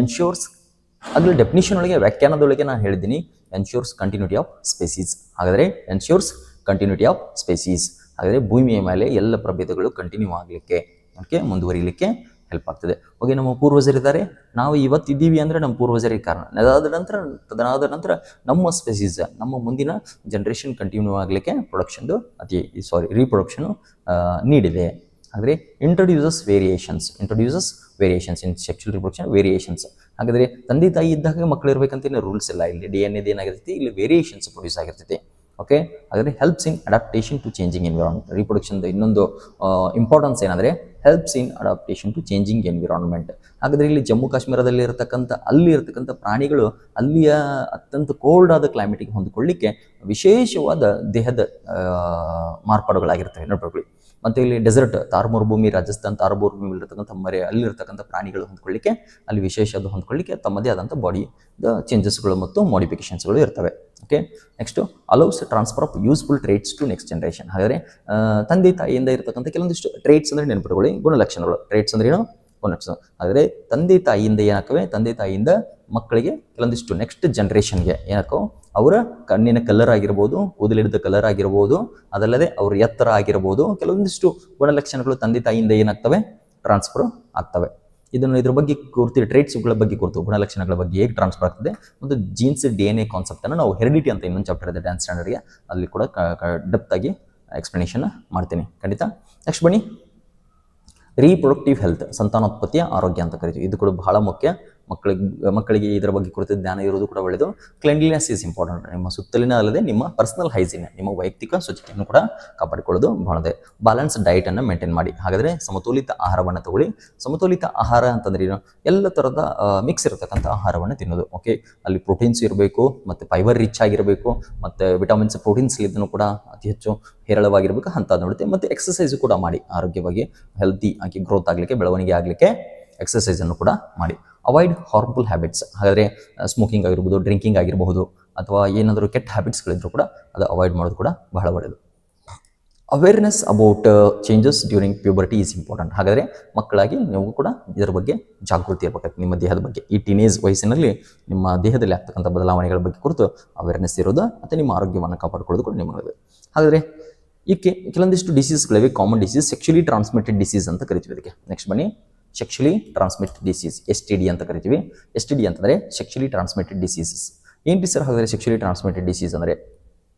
ಎನ್ಶ್ಯೂರ್ಸ್, ಅದರಲ್ಲಿ ಡೆಫಿನಿಷನ್ ಒಳಗೆ, ವ್ಯಾಖ್ಯಾನದೊಳಗೆ ನಾನು ಹೇಳಿದ್ದೀನಿ, ಎನ್ಶ್ಯೂರ್ಸ್ ಕಂಟಿನ್ಯೂಟಿ ಆಫ್ ಸ್ಪೆಸೀಸ್. ಹಾಗಾದರೆ ಎನ್ಶ್ಯೂರ್ಸ್ ಕಂಟಿನ್ಯೂಟಿ ಆಫ್ ಸ್ಪೆಸೀಸ್, ಹಾಗಾದರೆ ಭೂಮಿಯ ಮೇಲೆ ಎಲ್ಲ ಪ್ರಭೇದಗಳು ಕಂಟಿನ್ಯೂ ಆಗಲಿಕ್ಕೆ, ಓಕೆ, ಮುಂದುವರಿಲಿಕ್ಕೆ ಹೆಲ್ಪ್ ಆಗ್ತದೆ. ಓಕೆ, ನಮ್ಮ ಪೂರ್ವಜರಿದ್ದಾರೆ, ನಾವು ಇವತ್ತಿದ್ದೀವಿ ಅಂದರೆ ನಮ್ಮ ಪೂರ್ವಜರಿಗೆ ಕಾರಣ. ತದನಾದ ನಂತರ ನಮ್ಮ ಸ್ಪೆಸೀಸ್, ನಮ್ಮ ಮುಂದಿನ ಜನ್ರೇಷನ್ ಕಂಟಿನ್ಯೂ ಆಗಲಿಕ್ಕೆ ರೀಪ್ರೊಡಕ್ಷನು ನೀಡಿದೆ. ಆದರೆ ಇಂಟ್ರೊಡ್ಯೂಸಸ್ ವೇರಿಯೇಷನ್ಸ್ ಇನ್ ಸೆಕ್ಷುವಲ್ ರಿಪ್ರೊಡಕ್ಷನ್ ವೇರಿಯೇಷನ್ಸ್. ಹಾಗಾದರೆ ತಂದೆ ತಾಯಿ ಇದ್ದಾಗ ಮಕ್ಕಳು ಇರಬೇಕಂತ ರೂಲ್ಸ್ ಇಲ್ಲ. ಇಲ್ಲಿ DNA ಏನಾಗಿರ್ತೈತಿ, ಇಲ್ಲಿ ವೇರಿಯೇಷನ್ಸ್ ಪ್ರೊಡ್ಯೂಸ್ ಆಗಿರ್ತೈತಿ. ಓಕೆ, ಹಾಗಾದರೆ helps in adaptation to changing environment. ರೀಪ್ರೊಡಕ್ಷನ್ದು ಇನ್ನೊಂದು ಇಂಪಾರ್ಟೆನ್ಸ್ ಏನಂದರೆ helps in adaptation to changing environment. ಹಾಗಾದರೆ ಇಲ್ಲಿ ಜಮ್ಮು ಕಾಶ್ಮೀರದಲ್ಲಿ ಇರತಕ್ಕಂಥ ಪ್ರಾಣಿಗಳು ಅಲ್ಲಿಯ ಅತ್ಯಂತ ಕೋಲ್ಡ್ ಆದ ಕ್ಲೈಮೇಟಿಗೆ ಹೊಂದಿಕೊಳ್ಳಿಕ್ಕೆ ವಿಶೇಷವಾದ ದೇಹದ ಮಾರ್ಪಾಡುಗಳಾಗಿರ್ತವೆ, ನೋಡ್ಕೊಳ್ಳಿ. ಮತ್ತು ಇಲ್ಲಿ ಡೆಸರ್ಟ್, ಮರುಭೂಮಿ, ರಾಜಸ್ಥಾನ್ ಮರುಭೂಮಿ ಇರತಕ್ಕಂಥ ಅಲ್ಲಿರ್ತಕ್ಕಂಥ ಪ್ರಾಣಿಗಳು ಹೊಂದ್ಕೊಳ್ಳಿಕ್ಕೆ, ಅಲ್ಲಿ ವಿಶೇಷ ಹೊಂದ್ಕೊಳ್ಳಿಕ್ಕೆ ತಮ್ಮದೇ ಆದಂಥ ಬಾಡಿದ ಚೇಂಜಸ್ಗಳು ಮತ್ತು ಮಾಡಿಫಿಕೇಶನ್ಸ್ಗಳು ಇರ್ತವೆ. Okay, next allows transfer of useful traits to next generation. ಹಾಗಾದರೆ ತಂದೆ ತಾಯಿಯಿಂದ ಇರತಕ್ಕಂಥ ಕೆಲವೊಂದಿಷ್ಟು ಟ್ರೇಟ್ಸ್ ಅಂದರೆ ನೆನ್ಪಿಟ್ಕೊಳ್ಳಿ, ಗುಣಲಕ್ಷಣಗಳು. ಟ್ರೇಟ್ಸ್ ಅಂದ್ರೆ ಏನು? ಗುಣಲಕ್ಷಣ. ಹಾಗಾದರೆ ತಂದೆ ತಾಯಿಯಿಂದ ಏನಾಗ್ತವೆ, ತಂದೆ ತಾಯಿಯಿಂದ ಮಕ್ಕಳಿಗೆ ಕೆಲವೊಂದಿಷ್ಟು ನೆಕ್ಸ್ಟ್ ಜನ್ರೇಷನ್ಗೆ ಏನಾಕೋ, ಅವರ ಕಣ್ಣಿನ ಕಲರ್ ಆಗಿರ್ಬೋದು, ಕೂದಲಿಡಿದ ಕಲರ್ ಆಗಿರ್ಬೋದು, ಅದಲ್ಲದೆ ಅವ್ರ ಎತ್ತರ ಆಗಿರ್ಬೋದು, ಕೆಲವೊಂದಿಷ್ಟು ಗುಣಲಕ್ಷಣಗಳು ತಂದೆ ತಾಯಿಯಿಂದ ಏನಾಗ್ತವೆ, ಟ್ರಾನ್ಸ್ಫರ್ ಆಗ್ತವೆ. ಇದ್ರ ಬಗ್ಗೆ ಕೂರ್ತಿ, ಟ್ರೇಟ್ಸ್ಗಳ ಬಗ್ಗೆ ಕೂರ್ತು, ಗುಣಲಕ್ಷಣಗಳ ಬಗ್ಗೆ ಹೇಗೆ ಟ್ರಾನ್ಸ್ಫರ್ ಆಗ್ತದೆ, ಮತ್ತು ಜೀನ್ಸ್ DNA ಕಾನ್ಸೆಪ್ಟನ್ನು ನಾವು ಹೆರಿಡಿಟಿ ಅಂತ ಇನ್ನೊಂದು ಚಾಪ್ಟರ್ ಇದೆ ಡ್ಯಾನ್ಸ್ ಸ್ಟ್ಯಾಂಡರ್ಡ್ಗೆ, ಅಲ್ಲಿ ಕೂಡ ಡೆಪ್ತ್ ಆಗಿ ಎಕ್ಸ್ಪ್ಲನೇಷನ್ ಮಾಡ್ತೀನಿ ಖಂಡಿತ. ನೆಕ್ಸ್ಟ್ ಬನ್ನಿ, ರೀಪ್ರೊಡಕ್ಟಿವ್ ಹೆಲ್ತ್, ಸಂತಾನೋತ್ಪತ್ತಿಯ ಆರೋಗ್ಯ ಅಂತ ಕರಿತೀವಿ. ಇದು ಕೂಡ ಬಹಳ ಮುಖ್ಯ. ಮಕ್ಕಳಿಗೆ ಇದರ ಬಗ್ಗೆ ಕುರಿತು ಜ್ಞಾನ ಇರೋದು ಕೂಡ ಒಳ್ಳೆಯದು. Cleanliness is important. ನಿಮ್ಮ ಸುತ್ತಲಿನ ಅಲ್ಲದೆ ನಿಮ್ಮ ಪರ್ಸನಲ್ ಹೈಜೀನ್, ನಿಮ್ಮ ವೈಯಕ್ತಿಕ ಸ್ವಚ್ಛತೆಯನ್ನು ಕೂಡ ಕಾಪಾಡಿಕೊಳ್ಳೋದು ಬಹಳದೇ. ಬ್ಯಾಲೆನ್ಸ್ ಡಯಟನ್ನು ಮೇಂಟೈನ್ ಮಾಡಿ. ಹಾಗಾದರೆ ಸಮತೋಲಿತ ಆಹಾರವನ್ನು ತಗೊಳ್ಳಿ. ಸಮತೋಲಿತ ಆಹಾರ ಅಂತಂದ್ರೆ ಏನು? ಎಲ್ಲ ಥರದ ಮಿಕ್ಸ್ ಇರತಕ್ಕಂಥ ಆಹಾರವನ್ನು ತಿನ್ನೋದು. ಓಕೆ, ಅಲ್ಲಿ ಪ್ರೋಟೀನ್ಸ್ ಇರಬೇಕು, ಮತ್ತು ಫೈಬರ್ ರಿಚ್ ಆಗಿರಬೇಕು, ಮತ್ತು ವಿಟಮಿನ್ಸ್ ಪ್ರೋಟೀನ್ಸ್ ಇದನ್ನು ಕೂಡ ಅತಿ ಹೆಚ್ಚು ಹೇರಳವಾಗಿರ್ಬೇಕು ಅಂತ ನೋಡುತ್ತೆ. ಮತ್ತು ಎಕ್ಸಸೈಸ್ ಕೂಡ ಮಾಡಿ, ಆರೋಗ್ಯವಾಗಿ ಹೆಲ್ತಿ ಆಗಿ ಗ್ರೋತ್ ಆಗಲಿಕ್ಕೆ, ಬೆಳವಣಿಗೆ ಆಗಲಿಕ್ಕೆ ಎಕ್ಸಸೈಸನ್ನು ಕೂಡ ಮಾಡಿ. Avoid harmful habits. ಹಾಗಾದರೆ ಸ್ಮೋಕಿಂಗ್ ಆಗಿರ್ಬೋದು, ಡ್ರಿಂಕಿಂಗ್ ಆಗಿರಬಹುದು, ಅಥವಾ ಏನಾದರೂ ಕೆಟ್ಟ ಹ್ಯಾಬಿಟ್ಸ್ಗಳಿದ್ರೂ ಕೂಡ ಅದು ಅವಾಯ್ಡ್ ಮಾಡೋದು ಕೂಡ ಬಹಳ ಒಳ್ಳೆಯದು. Awareness about changes during puberty is important. ಹಾಗಾದರೆ ಮಕ್ಕಳಾಗಿ ನೀವು ಕೂಡ ಇದರ ಬಗ್ಗೆ ಜಾಗೃತಿ ಇರಬೇಕಾಗ್ತದೆ. ನಿಮ್ಮ ದೇಹದ ಬಗ್ಗೆ, ಈ ಟೀನೇಜ್ ವಯಸ್ಸಿನಲ್ಲಿ ನಿಮ್ಮ ದೇಹದಲ್ಲಿ ಆಗ್ತಕ್ಕಂಥ ಬದಲಾವಣೆಗಳ ಬಗ್ಗೆ ಕುರಿತು ಅವೇರ್ನೆಸ್ ಇರೋದು, ಮತ್ತು ನಿಮ್ಮ ಆರೋಗ್ಯವನ್ನು ಕಾಪಾಡಿಕೊಳ್ಳೋದು ಕೂಡ ನಿಮಗೆ. ಹಾಗಾದರೆ ಕೆಲವೊಂದಿಷ್ಟು ಡಿಸೀಸ್ಗಳಿವೆ, ಕಾಮನ್ ಡಿಸೀಸ್, ಸೆಕ್ಚುಲಿ ಟ್ರಾನ್ಸ್ಮಿಟೆಡ್ ಡಿಸೀಸ್ ಅಂತ ಕರಿತೀವಿ ಅದಕ್ಕೆ. ನೆಕ್ಸ್ಟ್ ಬನ್ನಿ, ಸೆಕ್ಚುಲಿ ಟ್ರಾನ್ಸ್ಮಿಟೆಡ್ ಡಿಸೀಸ್, STD ಅಂತ ಕರಿತೀವಿ. STD ಅಂತಂದರೆ ಸೆಕ್ಚುಲಿ ಟ್ರಾನ್ಸ್ಮಿಟೆಡ್ ಡಿಸೀಸಸ್. ಏನು ಸರ್ ಹಾಗಾದರೆ ಸೆಕ್ಚುಲಿ ಟ್ರಾನ್ಸ್ಮಿಟೆಡ್ ಡಿಸೀಸ್ ಅಂದರೆ?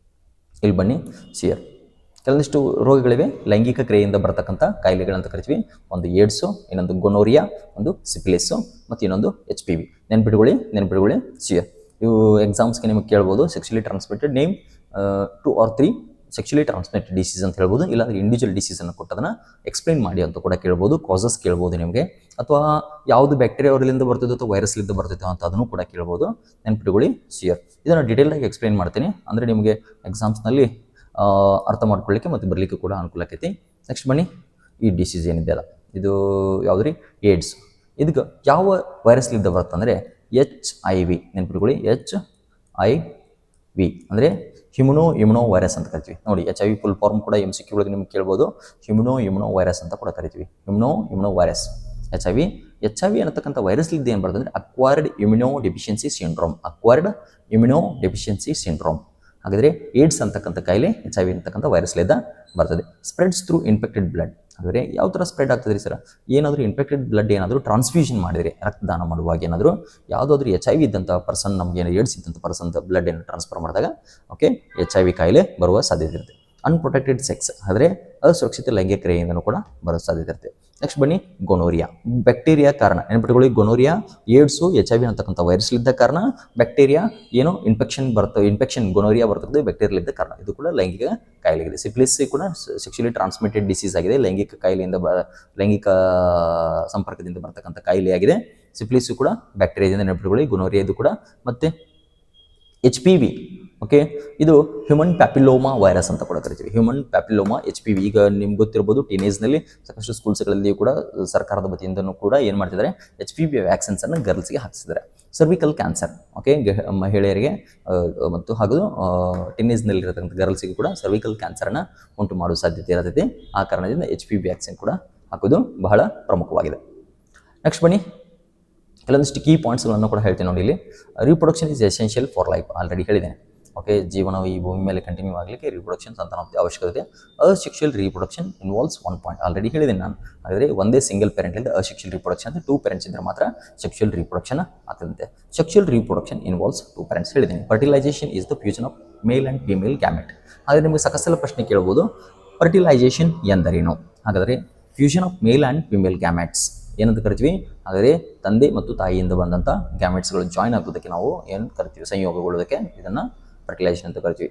ಇಲ್ಲಿ ಬನ್ನಿ, ಸಿಯರ್ ಕೆಲವೊಂದಿಷ್ಟು ರೋಗಗಳಿವೆ, ಲೈಂಗಿಕ ಕ್ರಿಯೆಯಿಂದ ಬರ್ತಕ್ಕಂಥ ಕಾಯಿಲೆಗಳಂತ ಕರಿತೀವಿ. ಒಂದು ಏಡ್ಸು, ಇನ್ನೊಂದು ಗೊನೋರಿಯಾ, ಒಂದು ಸಿಫಿಲಿಸ್ಸು, ಮತ್ತು ಇನ್ನೊಂದು HPV. ನೆನ್ಪಿಟ್ಕೊಳ್ಳಿ ಸಿಯರ್. ಇವು ಎಕ್ಸಾಮ್ಸ್ಗೆ ನಿಮಗೆ ಕೇಳ್ಬೋದು. Sexually transmitted name 2 or 3 sexually transmitted disease ಅಂತ ಹೇಳ್ಬೋದು. ಇಲ್ಲಾಂದರೆ ಇಂಡಿವಿಜುವಲ್ ಡಿಸೀಸನ್ನು ಕೊಟ್ಟು ಅದನ್ನು ಎಕ್ಸ್ಪ್ಲೈನ್ ಮಾಡಿ ಅಂತ ಕೂಡ ಕೇಳ್ಬೋದು. ಕಾಸಸ್ ಕೇಳ್ಬೋದು ನಿಮಗೆ, ಅಥವಾ ಯಾವುದು ಬ್ಯಾಕ್ಟೀರಿಯಾವರಿಂದ ಬರ್ತದೋ ಅಥವಾ ವೈರಸ್ಲಿಂದ ಬರ್ತೈತೋ ಅಂತ ಅದನ್ನು ಕೂಡ ಕೇಳ್ಬೋದು. ನೆನ್ಪಿಟ್ಕೊಳ್ಳಿ ಸಿಯರ್. ಇದನ್ನು ಡೀಟೇಲಾಗಿ ಎಕ್ಸ್ಪ್ಲೈನ್ ಮಾಡ್ತೀನಿ, ಅಂದರೆ ನಿಮಗೆ ಎಕ್ಸಾಮ್ಸ್ನಲ್ಲಿ ಅರ್ಥ ಮಾಡ್ಕೊಳ್ಳಿಕ್ಕೆ ಮತ್ತು ಬರಲಿಕ್ಕೆ ಕೂಡ ಅನುಕೂಲ ಆಕೈತಿ. ನೆಕ್ಸ್ಟ್ ಬನ್ನಿ, ಈ ಡಿಸೀಸ್ ಏನಿದೆ ಅಲ್ಲ, ಇದು ಯಾವುದು ರೀ? ಏಡ್ಸ್. ಇದಕ್ಕೆ ಯಾವ ವೈರಸ್ಲಿಂದ ಬರುತ್ತಂದರೆ HIV. ನೆನ್ಪಿಟ್ಕೊಳ್ಳಿ, HIV ಅಂದರೆ ಇಮ್ಯುನೋ ವೈರಸ್ ಅಂತ ಕರಿತೀವಿ. ನೋಡಿ, HIV ಫುಲ್ ಫಾರ್ಮ್ ಕೂಡ MCQ ಒಳಗೆ ನಿಮ್ಗೆ ಕೇಳ್ಬೋದು. ಇಮ್ಯುನೋ ವೈರಸ್ ಅಂತ ಕೂಡ ಕರಿತೀವಿ. ಇಮ್ಯುನೋ ವೈರಸ್ HIV ಅನ್ನತಕ್ಕಂಥ ವೈರಸ್ಲಿಂದ ಏನು ಬರ್ತದೆ ಅಂದರೆ ಅಕ್ವೈರ್ಡ್ ಇಮ್ಯುನೋ ಡೆಫಿಷಿಯನ್ಸಿ ಸಿಂಡ್ರೋಮ್. ಹಾಗಾದರೆ ಏಡ್ಸ್ ಅಂತಕ್ಕಂಥ ಕಾಯಿಲೆ HIV ಅಂತಕ್ಕಂಥ ವೈರಸ್ಲಿಂದ ಬರ್ತದೆ. Spreads through infected blood. ಹಾಗಾದರೆ ಯಾವ ಥರ ಸ್ಪ್ರೆಡ್ ಆಗ್ತದೆ ರೀ ಸರ್? ಏನಾದರೂ ಇನ್ಫೆಕ್ಟೆಡ್ ಬ್ಲಡ್ ಏನಾದರೂ ಟ್ರಾನ್ಸ್ಫ್ಯೂಷನ್ ಮಾಡಿದರೆ, ರಕ್ತದಾನ ಮಾಡುವಾಗ ಏನಾದರೂ ಯಾವುದಾದ್ರೂ HIV ಇದ್ದಂಥ ಪರ್ಸನ್, ನಮಗೆ ಏಡ್ಸ್ ಇದ್ದಂಥ ಪರ್ಸನ್ ಬ್ಲಡ್ ಏನು ಟ್ರಾನ್ಸ್ಫರ್ ಮಾಡಿದಾಗ ಓಕೆ HIV ಕಾಯಿಲೆ ಬರುವ ಸಾಧ್ಯತೆ ಇರುತ್ತೆ. ಅನ್ಪ್ರೊಟೆಕ್ಟೆಡ್ ಸೆಕ್ಸ್, ಆದರೆ ಅಸುರಕ್ಷಿತ ಲೈಂಗಿಕ ಕ್ರಿಯೆಯಿಂದನೂ ಕೂಡ ಬರೋ ಸಾಧ್ಯತೆ ಇರುತ್ತೆ. ನೆಕ್ಸ್ಟ್ ಬನ್ನಿ, ಗೊನೋರಿಯಾ. ಬ್ಯಾಕ್ಟೀರಿಯಾ ಕಾರಣ. ನೆನ್ಪಿಟ್ಕೊಳ್ಳಿ, ಗೊನೋರಿಯಾ, ಏಡ್ಸು, HIV ಅಂತಕ್ಕಂಥ ವೈರಸ್ಲಿದ್ದ ಕಾರಣ. ಬ್ಯಾಕ್ಟೀರಿಯಾ ಏನೋ ಇನ್ಫೆಕ್ಷನ್ ಗೊನೋರಿಯಾ ಬರ್ತದೆ ಬ್ಯಾಕ್ಟೀರಿಯಾಲಿದ್ದ ಕಾರಣ. ಇದು ಕೂಡ ಲೈಂಗಿಕ ಕಾಯಿಲೆಗಿದೆ. ಸಿಫಿಲಿಸ್ ಕೂಡ ಸೆಕ್ಚುಲಿ ಟ್ರಾನ್ಸ್ಮಿಟೆಡ್ ಡಿಸೀಸ್ ಆಗಿದೆ. ಲೈಂಗಿಕ ಸಂಪರ್ಕದಿಂದ ಬರ್ತಕ್ಕಂಥ ಕಾಯಿಲೆಯಾಗಿದೆ. ಸಿಫಿಲಿಸ್ ಕೂಡ ಬ್ಯಾಕ್ಟೀರಿಯಾದಿಂದ. ನೆನಪಿಟ್ಕೊಳ್ಳಿ, ಗೊನೋರಿಯಾ ಇದು ಕೂಡ. ಮತ್ತು HPV ಓಕೆ, ಇದು ಹ್ಯೂಮನ್ ಪ್ಯಾಪಿಲೋಮಾ ವೈರಸ್ ಅಂತ ಕೂಡ ಕರಿತೀವಿ. HPV. ಈಗ ನಿಮ್ಗೆ ಗೊತ್ತಿರ್ಬೋದು, ಟೀನೇಜ್ನಲ್ಲಿ ಸಾಕಷ್ಟು ಸ್ಕೂಲ್ಸ್ಗಳಲ್ಲಿ ಕೂಡ ಸರ್ಕಾರದ ವತಿಯಿಂದನೂ ಕೂಡ ಏನು ಮಾಡ್ತಿದ್ದಾರೆ, HPV ವ್ಯಾಕ್ಸಿನ್ಸನ್ನು ಗರ್ಲ್ಸ್ಗೆ ಹಾಕ್ಸಿದ್ದಾರೆ. ಸರ್ವಿಕಲ್ ಕ್ಯಾನ್ಸರ್ ಓಕೆ, ಮಹಿಳೆಯರಿಗೆ ಮತ್ತು ಹಾಗೂ ಟೀನೇಜ್ನಲ್ಲಿರತಕ್ಕಂಥ ಗರ್ಲ್ಸ್ಗೆ ಕೂಡ ಸರ್ವಿಕಲ್ ಕ್ಯಾನ್ಸರನ್ನು ಉಂಟು ಮಾಡುವ ಸಾಧ್ಯತೆ ಇರತೈತಿ. ಆ ಕಾರಣದಿಂದ HPV ವ್ಯಾಕ್ಸಿನ್ ಕೂಡ ಹಾಕೋದು ಬಹಳ ಪ್ರಮುಖವಾಗಿದೆ. ನೆಕ್ಸ್ಟ್ ಬನ್ನಿ, ಕೆಲವೊಂದಿಷ್ಟು ಕೀ ಪಾಯಿಂಟ್ಸ್ಗಳನ್ನು ಕೂಡ ಹೇಳ್ತೀನಿ ನೋಡಿ. ಇಲ್ಲಿ reproduction is essential for life. Already ಹೇಳಿದ್ದೇನೆ. ಓಕೆ, ಜೀವನವು ಈ ಭೂಮಿ ಮೇಲೆ ಕಂಟಿನ್ಯೂ ಆಗಲಿಕ್ಕೆ ರಿಪ್ರೊಡಕ್ಷನ್ ಸಂತಾನೋತ್ಪತ್ತಿ ಅವಶ್ಯಕತೆ. Asexual reproduction involves 1 point. Already ಹೇಳಿದ್ದೀನಿ ನಾನು. ಹಾಗಾದರೆ ಒಂದೇ ಸಿಂಗಲ್ ಪೇರೆಂಟ್ಲಿಂದ ಅಸೆಕ್ಷುಯಲ್ ರಿಪ್ರೊಡಕ್ಷನ್ ಅಂತ 2 ಪೇರೆಂಟ್ಸ್ ಇದ್ದರೆ ಮಾತ್ರ ಸೆಕ್ಷುಯಲ್ ರಿಪ್ರೊಡಕ್ಷನ್ ಆಗ್ತದಂತೆ. ಸೆಕ್ಷುಯಲ್ ರಿಪ್ರೊಡಕ್ಷನ್ ಇನ್ವಾಲ್ವ್ಸ್ 2 ಪೇರೆಂಟ್ಸ್ ಹೇಳಿದ್ದೀನಿ. Fertilization is the fusion of male and female gamete. ಹಾಗಾದರೆ ನಿಮಗೆ ಸಾಕಷ್ಟು ಪ್ರಶ್ನೆ ಕೇಳ್ಬೋದು, ಫರ್ಟಿಲೈಸೇಷನ್ ಎಂದರೇನು? ಹಾಗಾದರೆ fusion of male and female gametes ಏನಂತ ಕರಿತೀವಿ? ಹಾಗಾದರೆ ತಂದೆ ಮತ್ತು ತಾಯಿಯಿಂದ ಬಂದಂಥ ಗ್ಯಾಮೆಟ್ಸ್ಗಳು ಜಾಯ್ನ್ ಆಗೋದಕ್ಕೆ ನಾವು ಏನು ಕರಿತೀವಿ? ಸಂಯೋಗಗೊಳ್ಳೋದಕ್ಕೆ ಇದನ್ನು ಫರ್ಟಿಲೈಸೇಷನ್ ಅಂತ ಕರಿತೀವಿ.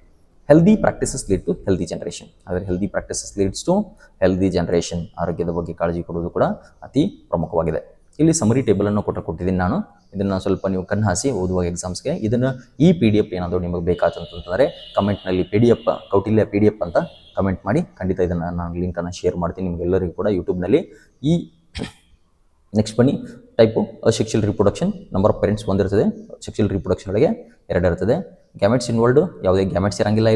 Healthy practices lead to healthy generation. ಆದರೆ healthy practices leads to healthy generation. ಆರೋಗ್ಯದ ಬಗ್ಗೆ ಕಾಳಜಿ ಕೊಡುವುದು ಕೂಡ ಅತಿ ಪ್ರಮುಖವಾಗಿದೆ. ಇಲ್ಲಿ ಸಮರಿ ಟೇಬಲನ್ನು ಕೊಟ್ಟಿದ್ದೀನಿ ನಾನು. ಇದನ್ನು ಸ್ವಲ್ಪ ನೀವು ಕಣ್ಣು ಹಾಸಿ ಓದುವಾಗ ಎಕ್ಸಾಮ್ಸ್ಗೆ. ಇದನ್ನು ಈ PDF ಏನಾದರೂ ನಿಮಗೆ ಬೇಕಾದಂತಂದರೆ ಕಮೆಂಟ್ನಲ್ಲಿ ಕೌಟಿಲ್ಯ PDF ಅಂತ ಕಮೆಂಟ್ ಮಾಡಿ. ಖಂಡಿತ ಇದನ್ನು ನಾನು ಲಿಂಕನ್ನು ಶೇರ್ ಮಾಡ್ತೀನಿ ನಿಮಗೆಲ್ಲರಿಗೂ ಕೂಡ ಯೂಟ್ಯೂಬ್ನಲ್ಲಿ. ಈ ನೆಕ್ಸ್ಟ್ ಬನ್ನಿ, type asexual reproduction. Number of parents ಒಂದಿರ್ತದೆ. ಸೆಕ್ಷುಯಲ್ ರಿಪ್ರೊಡಕ್ಷನ್ ಒಳಗೆ 2 ಇರ್ತದೆ. ಗ್ಯಾಮೆಟ್ಸ್ ಇನ್ವಾಲ್ಡ್, ಯಾವುದೇ ಗ್ಯಾಮೆಟ್ಸ್ ಇರಂಗಿಲ್ಲ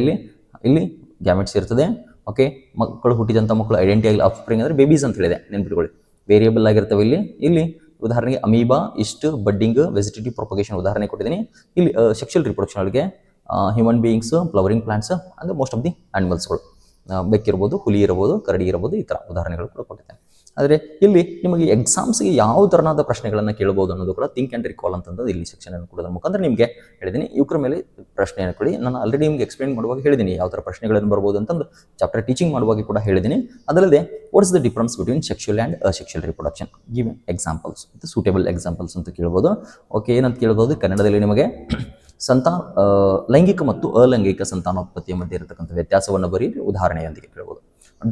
ಇಲ್ಲಿ ಗ್ಯಾಮೆಟ್ಸ್ ಇರ್ತದೆ. ಓಕೆ, ಮಕ್ಕಳು ಹುಟ್ಟಿದಂಥ ಮಕ್ಕಳು ಐಡೆಂಟಿ ಆಗಿ ಆಫ್ಸ್ಪ್ರಿಂಗ್ ಅಂದರೆ ಬೇಬೀಸ್ ಅಂತ ಹೇಳಿದೆ, ನೆನ್ಪಿಟ್ಕೊಳ್ಳಿ. ವೇರಿಯೇಬಲ್ ಆಗಿರ್ತವೆ ಇಲ್ಲಿ ಉದಾಹರಣೆಗೆ ಅಮೀಬಾ, ಇಸ್ಟ್, ಬಡ್ಡಿಂಗ್, ವೆಜಿಟೇಟಿವ್ ಪ್ರೊಪಗೇಷನ್ ಉದಾಹರಣೆ ಕೊಟ್ಟಿದ್ದೀನಿ. ಇಲ್ಲಿ ಸೆಕ್ಷುಯಲ್ ರಿಪ್ರೊಡಕ್ಷನ್ ಒಳಗೆ ಹ್ಯೂಮನ್ ಬೀಯಿಂಗ್ಸ್, ಫ್ಲವರಿಂಗ್ ಪ್ಲಾಂಟ್ಸ್ ಅಂದರೆ ಮೋಸ್ಟ್ ಆಫ್ ದಿ ಆನಿಮಲ್ಸ್ಗಳು. ಬೆಕ್ಕಿರ್ಬೋದು, ಹುಲಿ ಇರ್ಬೋದು, ಕರಡಿ ಇರ್ಬೋದು, ಈ ಥರ ಉದಾಹರಣೆಗಳು ಕೂಡ ಕೊಟ್ಟಿದ್ದೇನೆ. ಆದರೆ ಇಲ್ಲಿ ನಿಮಗೆ ಎಕ್ಸಾಮ್ಸ್ಗೆ ಯಾವ ಥರನಾದ ಪ್ರಶ್ನೆಗಳನ್ನು ಕೇಳಬಹುದು ಅನ್ನೋದು ಕೂಡ ಥಿಂಕ್ ಆ್ಯಂಡ್ ರಿಕಾಲ್ ಅಂತಂದು ಇಲ್ಲಿ ಸೆಕ್ಷನ್ ಅನ್ನು ಕೊಡೋದ್ರ ಮುಖಾಂತರ ನಿಮಗೆ ಹೇಳಿದ್ದೀನಿ. ಇವ್ರ ಮೇಲೆ ಪ್ರಶ್ನೆಯನ್ನು ಕೊಡಿ. ನಾನು ಆಲ್ರೆಡಿ ನಿಮ್ಗೆ ಎಕ್ಸ್ಪ್ಲೇನ್ ಮಾಡುವಾಗ ಹೇಳಿದ್ದೀನಿ ಯಾವ ಥರ ಪ್ರಶ್ನೆಗಳನ್ನು ಬರ್ಬೋದು ಅಂತಂದು ಚಾಪ್ಟರ್ ಟೀಚಿಂಗ್ ಮಾಡುವಾಗ ಕೂಡ ಹೇಳಿದ್ದೀನಿ. ಅದಲ್ಲದೆ what's the difference between sexual and asexual reproduction, give examples ಮತ್ತು ಸೂಟೇಬಲ್ ಎಕ್ಸಾಂಪಲ್ಸ್ ಅಂತ ಕೇಳ್ಬೋದು. ಓಕೆ, ಏನಂತ ಕೇಳ್ಬೋದು ಕನ್ನಡದಲ್ಲಿ ನಿಮಗೆ ಲೈಂಗಿಕ ಮತ್ತು ಅಲೈಂಗಿಕ ಸಂತಾನೋತ್ಪತ್ತಿಯ ಮಧ್ಯೆ ಇರತಕ್ಕಂಥ ವ್ಯತ್ಯಾಸವನ್ನು ಬರೀರಿ ಉದಾಹರಣೆಯೊಂದಿಗೆ ಕೇಳ್ಬೋದು.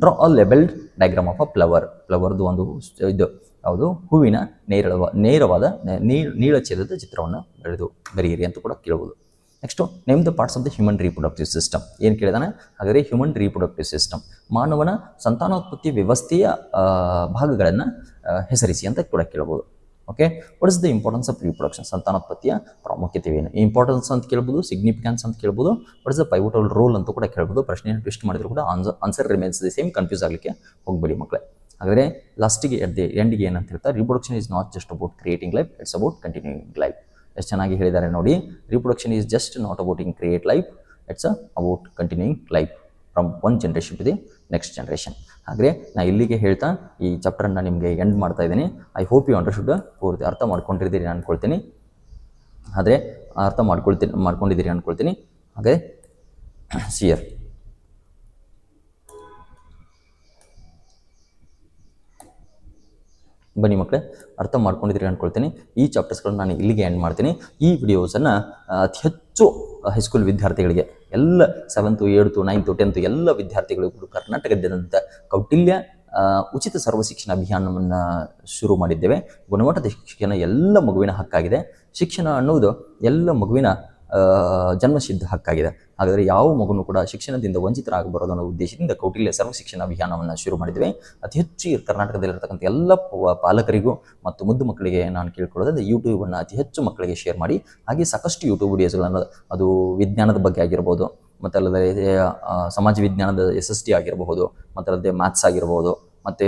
Draw a labelled diagram of a ಫ್ಲವರ್ದು ಒಂದು ಇದು ಯಾವುದು ಹೂವಿನ ನೇರವಾದ ನೀಳಛೇದದ ಚಿತ್ರವನ್ನು ಬರೆಯಿರಿ ಅಂತ ಕೂಡ ಕೇಳ್ಬೋದು. Next name the parts of the human reproductive system, ಏನು ಕೇಳಿದಾನೆ ಹಾಗಾದರೆ ಹ್ಯೂಮನ್ ರೀಪ್ರೊಡಕ್ಟಿವ್ ಸಿಸ್ಟಮ್ ಮಾನವನ ಸಂತಾನೋತ್ಪತ್ತಿ ವ್ಯವಸ್ಥೆಯ ಭಾಗಗಳನ್ನು ಹೆಸರಿಸಿ ಅಂತ ಕೂಡ ಕೇಳ್ಬೋದು. Okay, what is the importance of reproduction, ಸಂತಾನೋತ್ಪತ್ತಿಯ ಪ್ರಾಮುಖ್ಯತೆ ಏನು, ಇಂಪಾರ್ಟೆನ್ಸ್ ಅಂತ ಕೇಳ್ಬೋದು, ಸಿಗ್ನಿಫಿಕೆನ್ಸ್ ಅಂತ ಕೇಳ್ಬೋದು, ವಾಟ್ ಇಸ್ ದ ಪೈವೋಟಲ್ ರೋಲ್ ಅಂತ ಕೂಡ ಕೇಳ್ಬೋದು. ಪ್ರಶ್ನೆಯನ್ನು ಟ್ವಿಸ್ಟ್ ಮಾಡಿದ್ರು ಕೂಡ answer remains the same, confuse ಆಗಲಿಕ್ಕೆ ಹೋಗಬೇಡಿ ಮಕ್ಕಳೇ. ಹಾಗಾದರೆ ಲಾಸ್ಟಿಗೆ ಎಂಡಿಗೆ ಏನಂತ ಹೇಳ್ತಾರೆ, reproduction is not just about creating life, it's about continuing life. ಎಷ್ಟು ಚೆನ್ನಾಗಿ ಹೇಳಿದ್ದಾರೆ ನೋಡಿ, reproduction is just not about in create life, it's about continuing life from one generation to the next generation. ಹಾಗೆ ನಾನು ಇಲ್ಲಿಗೆ ಹೇಳ್ತಾ ಈ ಚಾಪ್ಟರನ್ನು ನಿಮಗೆ ಎಂಡ್ ಮಾಡ್ತಾ ಇದ್ದೀನಿ. ಐ ಹೋಪ್ ಯು ಅಂಡರ್ಸ್ಟುಡ್, ಪೂರ್ತಿ ಅರ್ಥ ಮಾಡ್ಕೊಂಡಿದ್ದೀರಿ ಅಂದ್ಕೊಳ್ತೀನಿ. ಆದರೆ ಅರ್ಥ ಮಾಡ್ಕೊಂಡಿದ್ದೀರಿ ಅಂದ್ಕೊಳ್ತೀನಿ. ಹಾಗೆ ಸಿಯರ್ ಬನ್ನಿ ಮಕ್ಕಳೇ, ಅರ್ಥ ಮಾಡ್ಕೊಂಡಿದ್ದೀರಿ ಅಂದ್ಕೊಳ್ತೀನಿ. ಈ ಚಾಪ್ಟರ್ಸ್ಗಳನ್ನು ನಾನು ಇಲ್ಲಿಗೆ ಎಂಡ್ ಮಾಡ್ತೀನಿ. ಈ ವಿಡಿಯೋಸನ್ನು ಅತಿ ಹೆಚ್ಚು ಹೈಸ್ಕೂಲ್ ವಿದ್ಯಾರ್ಥಿಗಳಿಗೆ, ಎಲ್ಲ 7th 8th 9th 10th ಎಲ್ಲ ವಿದ್ಯಾರ್ಥಿಗಳಿಗೂ ಕರ್ನಾಟಕದಾದ್ಯಂತ ಕೌಟಿಲ್ಯ ಉಚಿತ ಸರ್ವ ಶಿಕ್ಷಣ ಅಭಿಯಾನವನ್ನು ಶುರು ಮಾಡಿದ್ದೇವೆ. ಗುಣಮಟ್ಟದ ಶಿಕ್ಷಣ ಎಲ್ಲ ಮಗುವಿನ ಹಕ್ಕಾಗಿದೆ. ಶಿಕ್ಷಣ ಅನ್ನುವುದು ಎಲ್ಲ ಮಗುವಿನ ಜನ್ಮಸಿದ್ಧ ಹಕ್ಕಾಗಿದೆ. ಹಾಗಾದರೆ ಯಾವ ಮಗುನೂ ಕೂಡ ಶಿಕ್ಷಣದಿಂದ ವಂಚಿತರಾಗಬಾರದು ಅನ್ನೋ ಉದ್ದೇಶದಿಂದ ಕೌಟಿಲ್ಯ ಸರ್ವ ಶಿಕ್ಷಣ ಅಭಿಯಾನವನ್ನು ಶುರು ಮಾಡಿದ್ದೇವೆ. ಅತಿ ಹೆಚ್ಚು ಕರ್ನಾಟಕದಲ್ಲಿರ್ತಕ್ಕಂಥ ಎಲ್ಲ ಪಾಲಕರಿಗೂ ಮತ್ತು ಮುದ್ದು ಮಕ್ಕಳಿಗೆ ನಾನು ಕೇಳ್ಕೊಳ್ಳೋದು, ಯೂಟ್ಯೂಬನ್ನು ಅತಿ ಹೆಚ್ಚು ಮಕ್ಕಳಿಗೆ ಶೇರ್ ಮಾಡಿ. ಹಾಗೆ ಸಾಕಷ್ಟು ಯೂಟ್ಯೂಬ್ ವಿಡಿಯೋಸ್ಗಳನ್ನು, ಅದು ವಿಜ್ಞಾನದ ಬಗ್ಗೆ ಆಗಿರ್ಬೋದು, ಮತ್ತು ಅಲ್ಲದೆ ಸಮಾಜ ವಿಜ್ಞಾನದ SST ಆಗಿರಬಹುದು, ಮತ್ತು ಅಲ್ಲದೆ ಮ್ಯಾಥ್ಸ್ ಆಗಿರ್ಬೋದು, ಮತ್ತು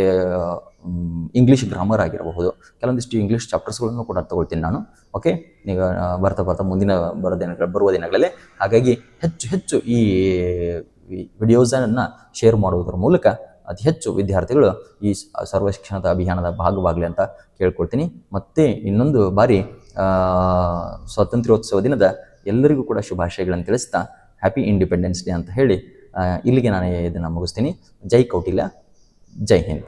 ಇಂಗ್ಲೀಷ್ ಗ್ರಾಮರ್ ಆಗಿರಬಹುದು, ಕೆಲವೊಂದಿಷ್ಟು ಇಂಗ್ಲೀಷ್ ಚಾಪ್ಟರ್ಸ್ಗಳನ್ನು ಕೂಡ ತಗೊಳ್ತೀನಿ ನಾನು. ಓಕೆ, ಈಗ ಬರ್ತಾ ಮುಂದಿನ ಬರುವ ದಿನಗಳಲ್ಲಿ. ಹಾಗಾಗಿ ಹೆಚ್ಚು ಈ ವಿಡಿಯೋಸನ್ನು ಶೇರ್ ಮಾಡುವುದರ ಮೂಲಕ ಅತಿ ಹೆಚ್ಚು ವಿದ್ಯಾರ್ಥಿಗಳು ಈ ಸರ್ವ ಶಿಕ್ಷಣದ ಅಭಿಯಾನದ ಭಾಗವಾಗಲಿ ಅಂತ ಕೇಳ್ಕೊಳ್ತೀನಿ. ಮತ್ತೆ ಇನ್ನೊಂದು ಬಾರಿ ಸ್ವಾತಂತ್ರ್ಯೋತ್ಸವ ದಿನದ ಎಲ್ಲರಿಗೂ ಕೂಡ ಶುಭಾಶಯಗಳನ್ನು ತಿಳಿಸ್ತಾ ಹ್ಯಾಪಿ ಇಂಡಿಪೆಂಡೆನ್ಸ್ ಡೇ ಅಂತ ಹೇಳಿ ಇಲ್ಲಿಗೆ ನಾನು ಇದನ್ನು ಮುಗಿಸ್ತೀನಿ. ಜೈ ಕೌಟಿಲ್ಯ, ಜೈ ಹಿಂದ್.